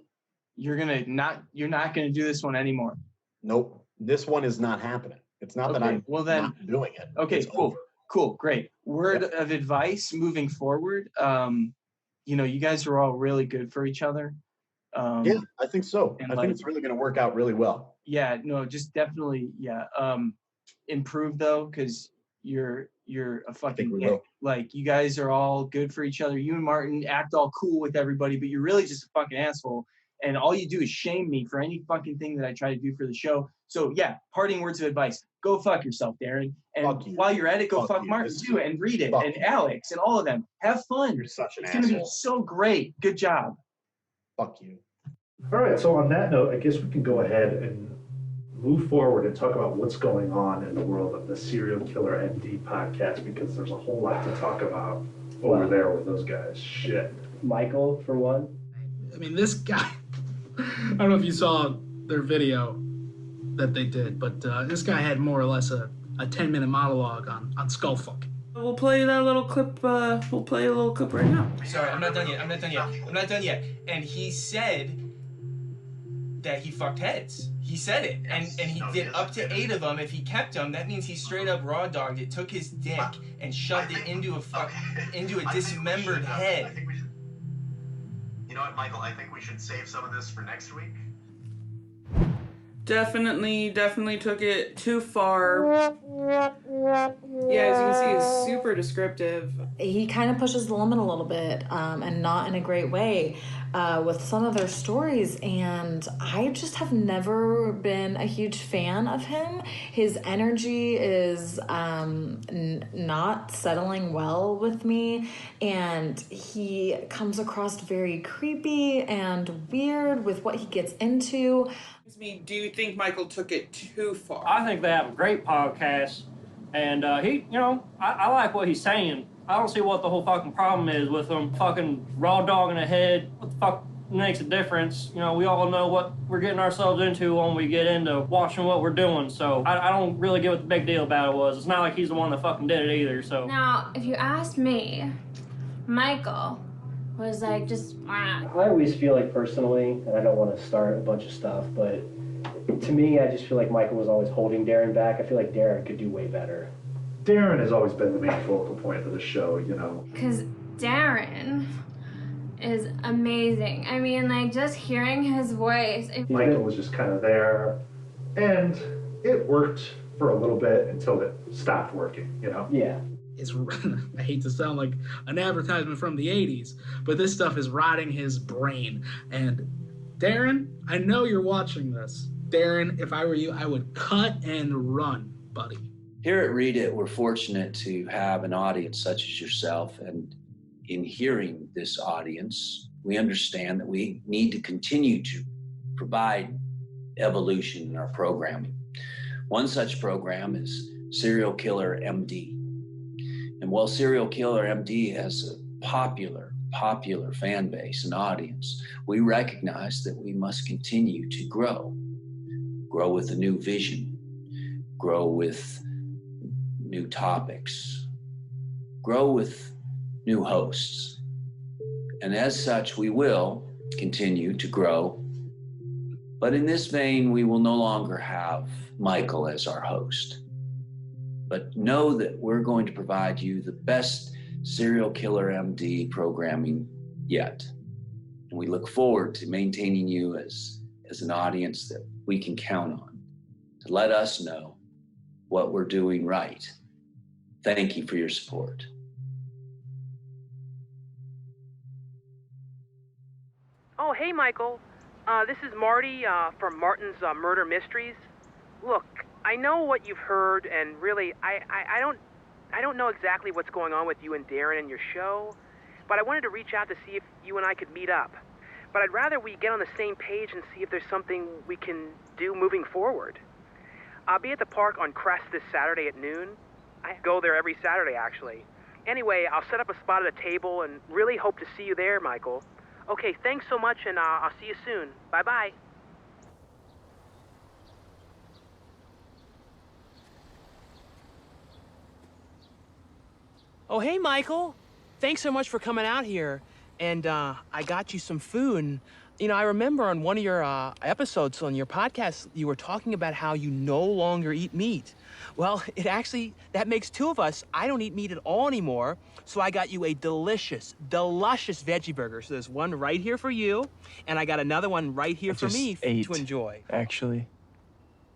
You're not gonna do this one anymore. Nope. This one is not happening. It's not that I'm not doing it. Okay, It's cool. over. Cool, great. Word of advice moving forward. You guys are all really good for each other. Yeah, I think so. I think it's really going to work out really well. Yeah, no, just definitely, yeah. Improve though, because you're a fucking we dick. will. Like, you guys are all good for each other. You and Martin act all cool with everybody, but you're really just a fucking asshole. And all you do is shame me for any fucking thing that I try to do for the show. So yeah, parting words of advice. Go fuck yourself, Darren. And while you're at it, go fuck Martin too, and read it, and Alex, and all of them. Have fun. You're such an It's gonna be asshole. so great. Good job. Fuck you. All right, so on that note, I guess we can go ahead and move forward and talk about what's going on in the world of the Serial Killer MD podcast, because there's a whole lot to talk about over there with those guys. Shit. Michael, for one. I mean, this guy, I don't know if you saw their video that they did, but this guy had more or less a 10-minute monologue on skullfuck. We'll play that little clip. We'll play a little clip right now. Sorry, I'm not done yet. And he said that he fucked heads. He said it. And he did up to 8 of them. If he kept them, that means he straight up raw dogged it, took his dick and shoved it into a dismembered head. You know what, Michael? I think we should save some of this for next week. Definitely took it too far. Yeah, as you can see, it's super descriptive. He kind of pushes the limit a little bit, and not in a great way, with some of their stories. And I just have never been a huge fan of him. His energy is not settling well with me, and he comes across very creepy and weird with what he gets into. Do you think Michael took it too far? I think they have a great podcast, and I like what he's saying. I don't see what the whole fucking problem is with them fucking raw dogging ahead. What the fuck makes a difference? We all know what we're getting ourselves into when we get into watching what we're doing, so I don't really get what the big deal about it was. It's not like he's the one that fucking did it either, so. Now, if you asked me, Michael was like just... I always feel like personally, and I don't want to start a bunch of stuff, but to me, I just feel like Michael was always holding Darren back. I feel like Darren could do way better. Darren has always been the main focal point of the show, Because Darren is amazing. I mean, like, just hearing his voice. Michael was just kind of there, and it worked for a little bit until it stopped working, Yeah. I hate to sound like an advertisement from the 80s, but this stuff is rotting his brain. And Darren, I know you're watching this. Darren, if I were you, I would cut and run, buddy. Here at Read It, we're fortunate to have an audience such as yourself. And in hearing this audience, we understand that we need to continue to provide evolution in our programming. One such program is Serial Killer MD. And while Serial Killer MD has a popular popular fan base and audience, we recognize that we must continue to grow. Grow with a new vision, grow with new topics, grow with new hosts. And as such, we will continue to grow. But in this vein, we will no longer have Michael as our host. But know that we're going to provide you the best serial killer MD programming yet. And we look forward to maintaining you as an audience that we can count on to let us know what we're doing right. Thank you for your support. Oh, hey, Michael. This is Marty from Martin's Murder Mysteries. Look, I know what you've heard, and really, I don't know exactly what's going on with you and Darren and your show, but I wanted to reach out to see if you and I could meet up. But I'd rather we get on the same page and see if there's something we can do moving forward. I'll be at the park on Crest this Saturday at noon. I go there every Saturday, actually. Anyway, I'll set up a spot at a table and really hope to see you there, Michael. Okay, thanks so much, and I'll see you soon. Bye-bye. Oh, hey, Michael. Thanks so much for coming out here. And I got you some food. And, you know, I remember on one of your episodes on your podcast, you were talking about how you no longer eat meat. Well, that makes two of us. I don't eat meat at all anymore. So I got you a delicious veggie burger. So there's one right here for you, and I got another one right here for me to enjoy. Actually.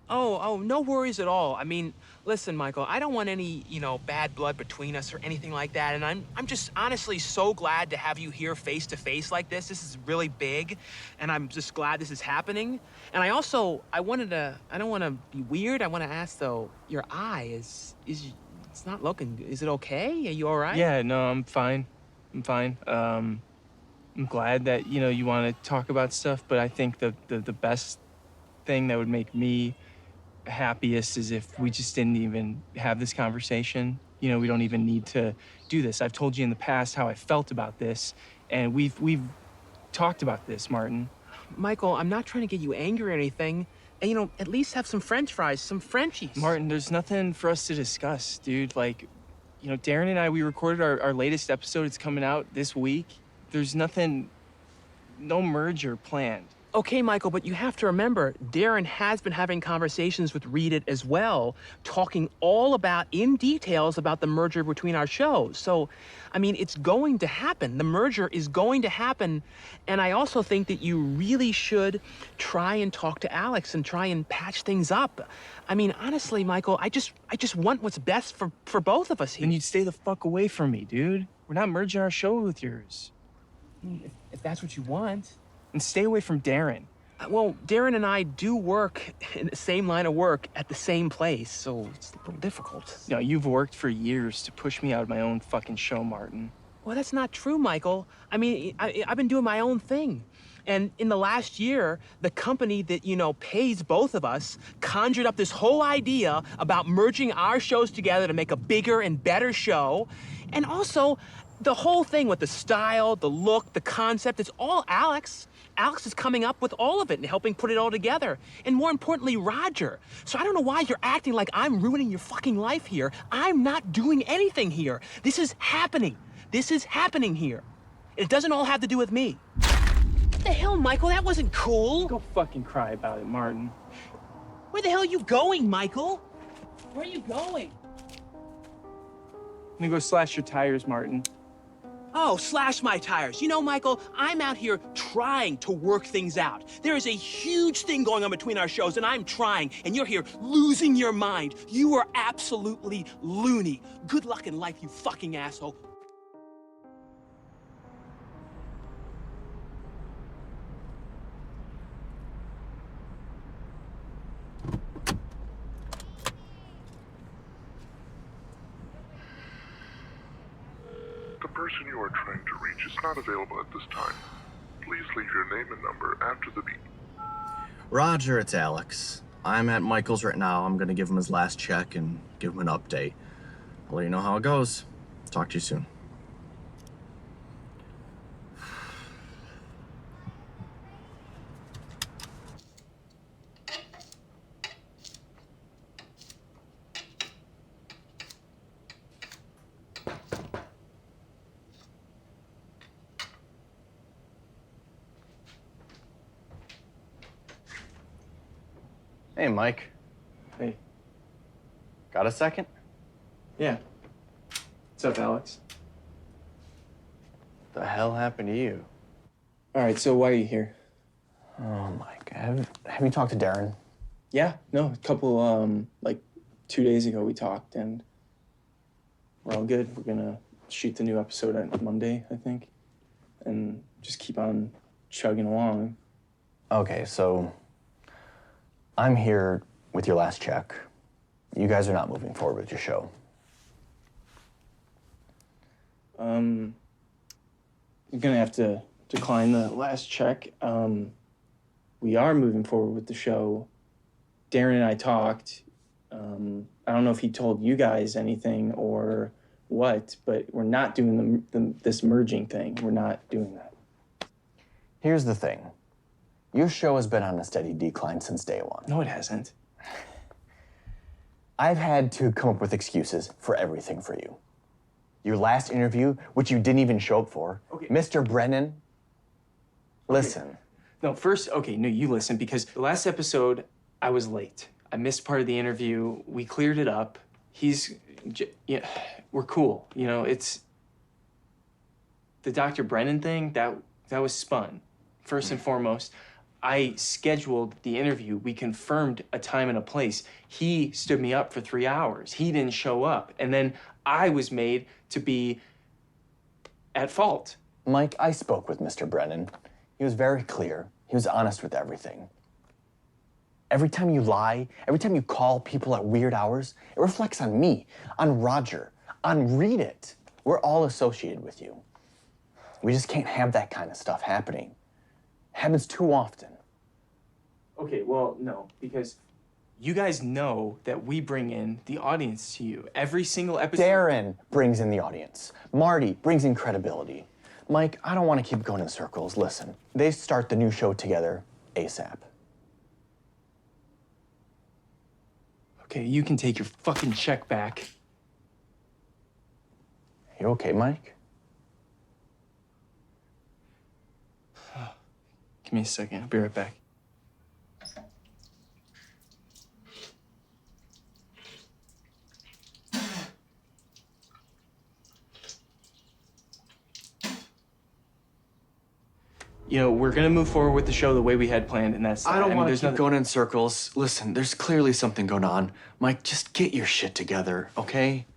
Oh, no worries at all. I mean, listen, Michael, I don't want any, bad blood between us or anything like that. And I'm just honestly so glad to have you here face to face like this. This is really big, and I'm just glad this is happening. And I don't want to be weird. I want to ask though, your eye it's not looking good. Is it okay? Are you all right? Yeah, no, I'm fine. I'm glad that, you want to talk about stuff, but I think the best thing that would make me happiest is if we just didn't even have this conversation. We don't even need to do this. I've told you in the past how I felt about this, and we've talked about this, Martin. Michael, I'm not trying to get you angry or anything. And, at least have some French fries, some Frenchies. Martin, there's nothing for us to discuss, dude. Like, Darren and I, we recorded our latest episode. It's coming out this week. There's no merger planned. Okay, Michael, but you have to remember, Darren has been having conversations with Read It as well, talking all in details about the merger between our shows. So, I mean, it's going to happen. The merger is going to happen. And I also think that you really should try and talk to Alex and try and patch things up. I mean, honestly, Michael, I just want what's best for both of us here. Then you'd stay the fuck away from me, dude. We're not merging our show with yours. If that's what you want. And stay away from Darren. Well, Darren and I do work in the same line of work at the same place, so it's a little difficult. No, you've worked for years to push me out of my own fucking show, Martin. Well, that's not true, Michael. I mean, I've been doing my own thing. And in the last year, the company that, pays both of us conjured up this whole idea about merging our shows together to make a bigger and better show. And also, the whole thing with the style, the look, the concept, it's all Alex. Alex is coming up with all of it and helping put it all together. And more importantly, Roger. So I don't know why you're acting like I'm ruining your fucking life here. I'm not doing anything here. This is happening. This is happening here. It doesn't all have to do with me. What the hell, Michael? That wasn't cool. Go fucking cry about it, Martin. Where the hell are you going, Michael? Where are you going? I'm gonna go slash your tires, Martin. Oh, slash my tires. Michael, I'm out here trying to work things out. There is a huge thing going on between our shows, and I'm trying, and you're here losing your mind. You are absolutely loony. Good luck in life, you fucking asshole. The person you are trying to reach is not available at this time. Please leave your name and number after the beep. Roger, it's Alex. I'm at Michael's right now. I'm gonna give him his last check and give him an update. I'll let you know how it goes. Talk to you soon. Hey, Mike. Hey. Got a second? Yeah. What's up, Alex? The hell happened to you? All right, so why are you here? Oh, Mike. Have you talked to Darren? Yeah, no, a couple, like 2 days ago we talked, and we're all good. We're gonna shoot the new episode on Monday, I think, and just keep on chugging along. Okay, so I'm here with your last check. You guys are not moving forward with your show. You're gonna have to decline the last check. We are moving forward with the show. Darren and I talked. I don't know if he told you guys anything or what, but we're not doing this merging thing. We're not doing that. Here's the thing. Your show has been on a steady decline since day one. No, it hasn't. I've had to come up with excuses for everything for you. Your last interview, which you didn't even show up for. Okay. Mr. Brennan, listen. No, first, okay, no, you listen, because the last episode, I was late. I missed part of the interview. We cleared it up. Yeah, we're cool. You know, it's the Dr. Brennan thing, that was spun. First and foremost, I scheduled the interview. We confirmed a time and a place. He stood me up for 3 hours. He didn't show up. And then I was made to be at fault. Mike, I spoke with Mr. Brennan. He was very clear. He was honest with everything. Every time you lie, every time you call people at weird hours, it reflects on me, on Roger, on Read It. We're all associated with you. We just can't have that kind of stuff happening. It happens too often. Okay, well, no, because you guys know that we bring in the audience to you. Every single episode. Darren brings in the audience. Marty brings in credibility. Mike, I don't want to keep going in circles. Listen, they start the new show together ASAP. Okay, you can take your fucking check back. You okay, Mike? Give me a second. I'll be right back. You know, we're gonna move forward with the show the way we had planned, and that's that. I don't want to keep nothing... going in circles. Listen, there's clearly something going on. Mike, just get your shit together, okay?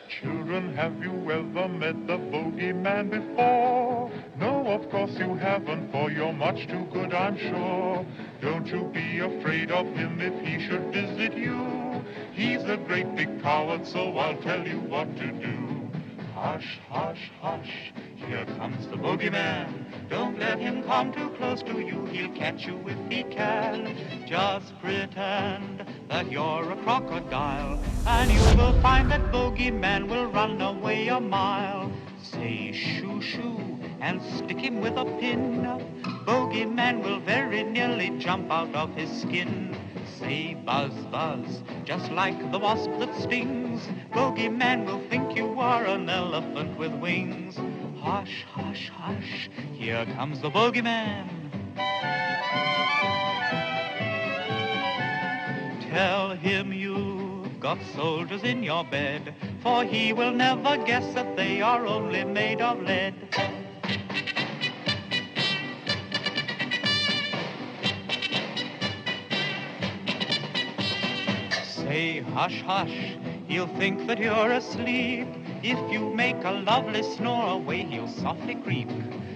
Children, have you ever met the bogeyman before? No, of course you haven't, for you're much too good, I'm sure. Don't you be afraid of him if he should visit you. He's a great big coward, so I'll tell you what to do. Hush, hush, hush, here comes the bogeyman. Don't let him come too close to you, he'll catch you if he can. Just pretend that you're a crocodile, and you will find that bogeyman will run away a mile. Say shoo shoo and stick him with a pin. Bogeyman will very nearly jump out of his skin. Say buzz buzz, just like the wasp that stings. Bogeyman will think you are an elephant with wings. Hush, hush, hush, here comes the bogeyman. Tell him you've got soldiers in your bed, for he will never guess that they are only made of lead. Say hush, hush, he'll think that you're asleep. If you make a lovely snore away, he'll softly creep.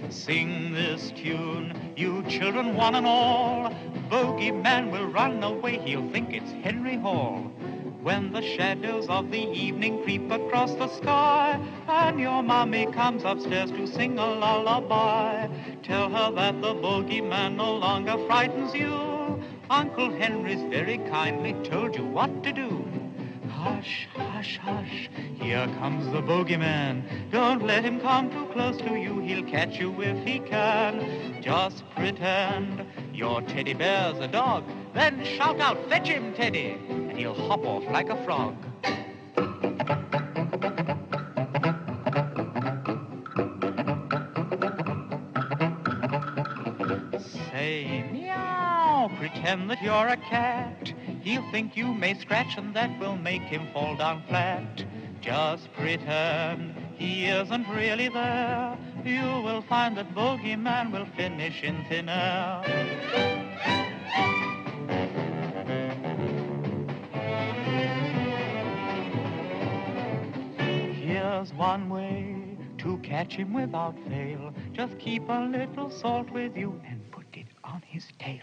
Sing this tune, you children one and all. Bogeyman will run away, he'll think it's Henry Hall. when the shadows of the evening creep across the sky, and your mommy comes upstairs to sing a lullaby. Tell her that the bogeyman no longer frightens you. Uncle Henry's very kindly told you what to do. Hush, hush, hush, here comes the bogeyman. Don't let him come too close to you, he'll catch you if he can. Just pretend your teddy bear's a dog, then shout out, fetch him, Teddy, and he'll hop off like a frog. Say meow, pretend that you're a cat. He'll think you may scratch and that will make him fall down flat. Just pretend he isn't really there. You will find that bogeyman will finish in thin air. Here's one way to catch him without fail. Just keep a little salt with you and put it on his tail.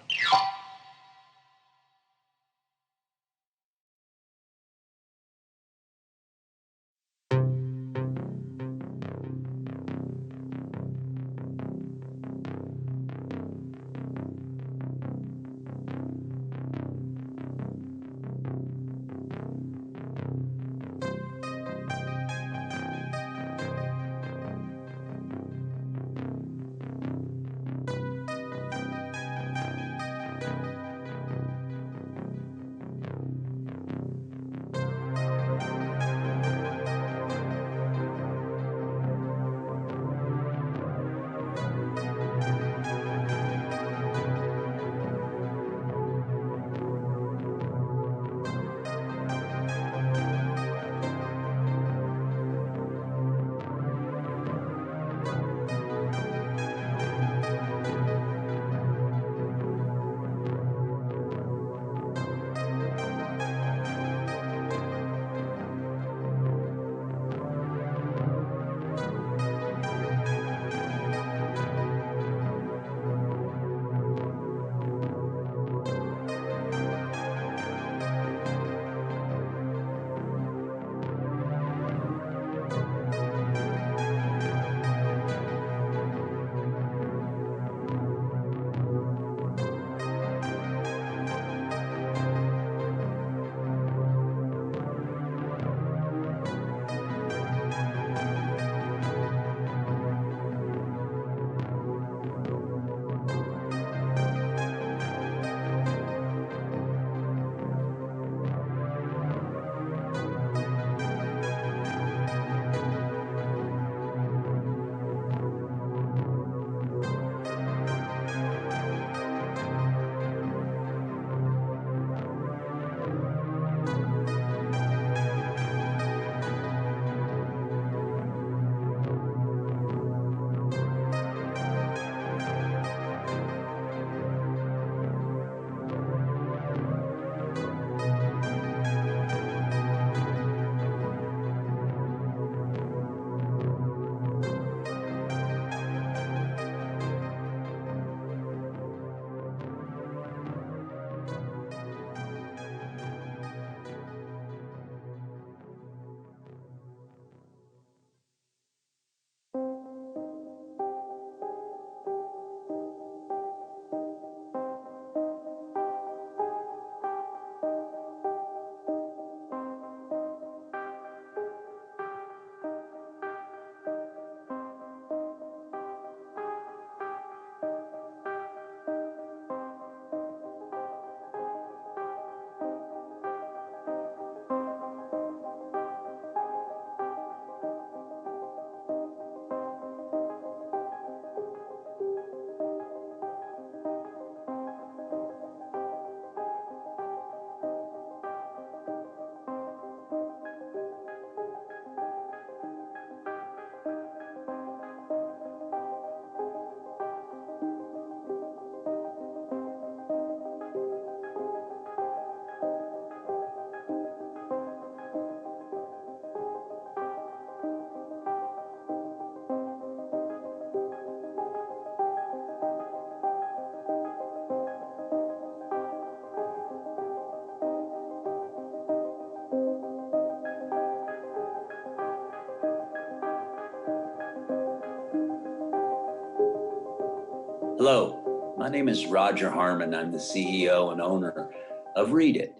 Hello, my name is Roger Harmon. I'm the CEO and owner of Read It.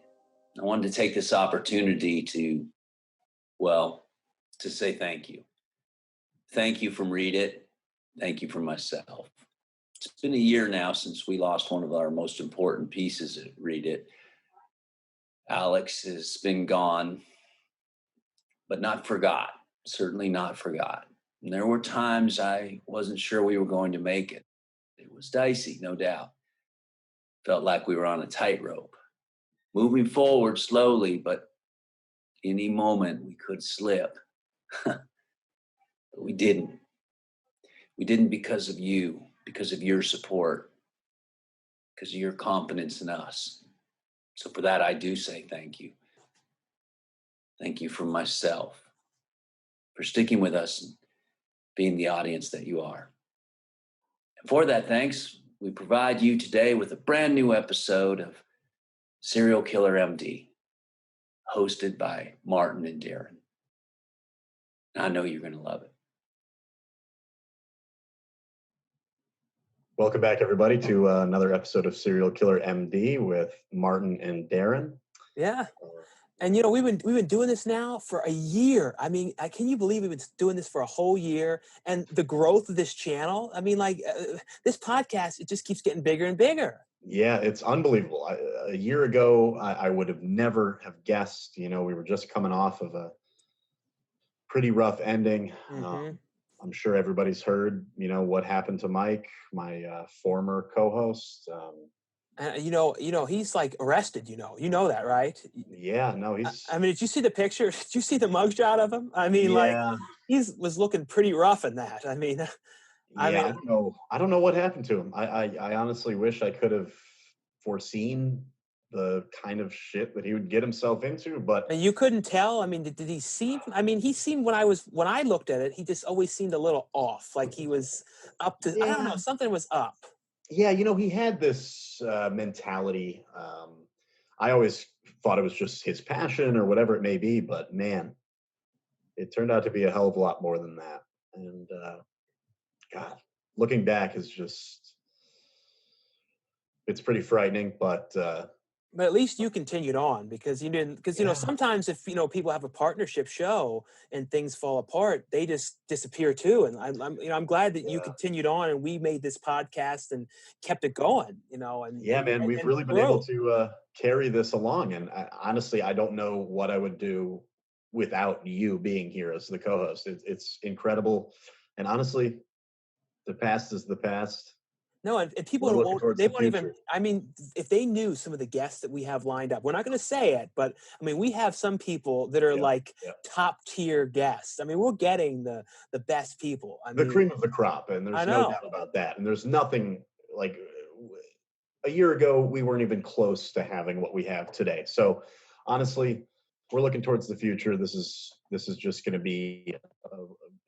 I wanted to take this opportunity to say thank you. Thank you from Read It. Thank you from myself. It's been a year now since we lost one of our most important pieces at Read It. Alex has been gone, but not forgot, certainly not forgot. And there were times I wasn't sure we were going to make it. It was dicey, no doubt. Felt like we were on a tightrope, moving forward slowly, but any moment we could slip. But we didn't. We didn't because of you, because of your support, because of your confidence in us. So for that, I do say thank you. Thank you from myself for sticking with us and being the audience that you are. And for that thanks, we provide you today with a brand new episode of Serial Killer MD, hosted by Martin and Darren. I know you're going to love it. Welcome back, everybody, to another episode of Serial Killer MD with Martin and Darren. Yeah. And we've been doing this now for a year. I mean, can you believe we've been doing this for a whole year? And the growth of this channel, I mean, this podcast, it just keeps getting bigger and bigger. Yeah, it's unbelievable. A year ago, I would have never have guessed. We were just coming off of a pretty rough ending. Mm-hmm. I'm sure everybody's heard, what happened to Mike, my former co-host. He's like arrested. You know that, right? Yeah, no, he's. I mean, did you see the picture? Did you see the mugshot of him? I mean, yeah. he was looking pretty rough in that. I mean, I don't know what happened to him. I honestly wish I could have foreseen the kind of shit that he would get himself into, but and you couldn't tell. I mean, did he seem? I mean, he seemed when I looked at it, he just always seemed a little off, like he was up to. Yeah. I don't know, something was up. Yeah, he had this mentality. I always thought it was just his passion or whatever it may be, but man, it turned out to be a hell of a lot more than that. And God, looking back is just, it's pretty frightening, but at least you continued on because you didn't. Because sometimes if people have a partnership show and things fall apart, they just disappear too. And I'm glad that you continued on and we made this podcast and kept it going. And we've really been able to carry this along. And honestly, I don't know what I would do without you being here as the co-host. It's incredible. And honestly, the past is the past. No, and people won't even, I mean, if they knew some of the guests that we have lined up, we're not going to say it, but I mean, we have some people that are top tier guests. I mean, we're getting the best people. The cream of the crop, and there's no doubt about that. And there's nothing like a year ago, we weren't even close to having what we have today. So honestly, we're looking towards the future. This is just going to be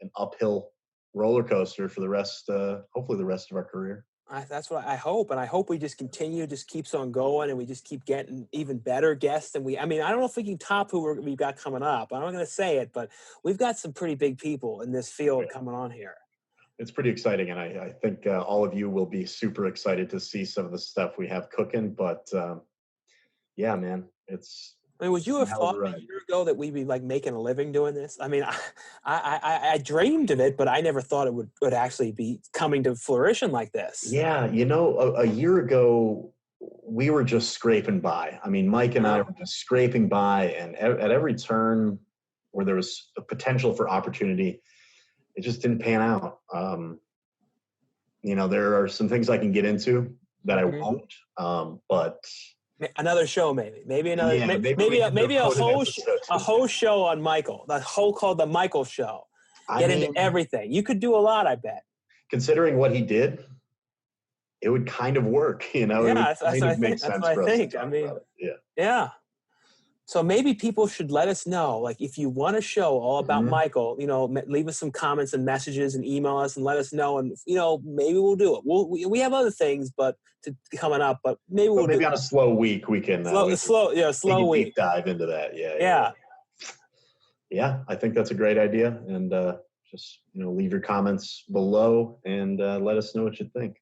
an uphill roller coaster for the rest, hopefully the rest of our career. That's what I hope. And I hope we just continue, just keeps on going and we just keep getting even better guests. And I don't know if we can top who we've got coming up. I'm not going to say it, but we've got some pretty big people in this field coming on here. It's pretty exciting. And I think all of you will be super excited to see some of the stuff we have cooking. But yeah, man, would you have thought a year ago that we'd be making a living doing this? I mean, I dreamed of it, but I never thought it would actually be coming to fruition like this. Yeah, a year ago, we were just scraping by. I mean, Mike and I were just scraping by, and at every turn where there was a potential for opportunity, it just didn't pan out. There are some things I can get into that I won't, but... Another show, maybe a whole show on Michael, called the Michael Show. Into everything. You could do a lot, I bet. Considering what he did, it would kind of work, Yeah, that's what I think. I mean, yeah. So maybe people should let us know, if you want a show all about Michael, leave us some comments and messages and email us and let us know. And, maybe we'll do it. We have other things, coming up, but maybe we'll maybe on a slow week we can slow week deep dive into that. Yeah. I think that's a great idea. And just, leave your comments below and let us know what you think.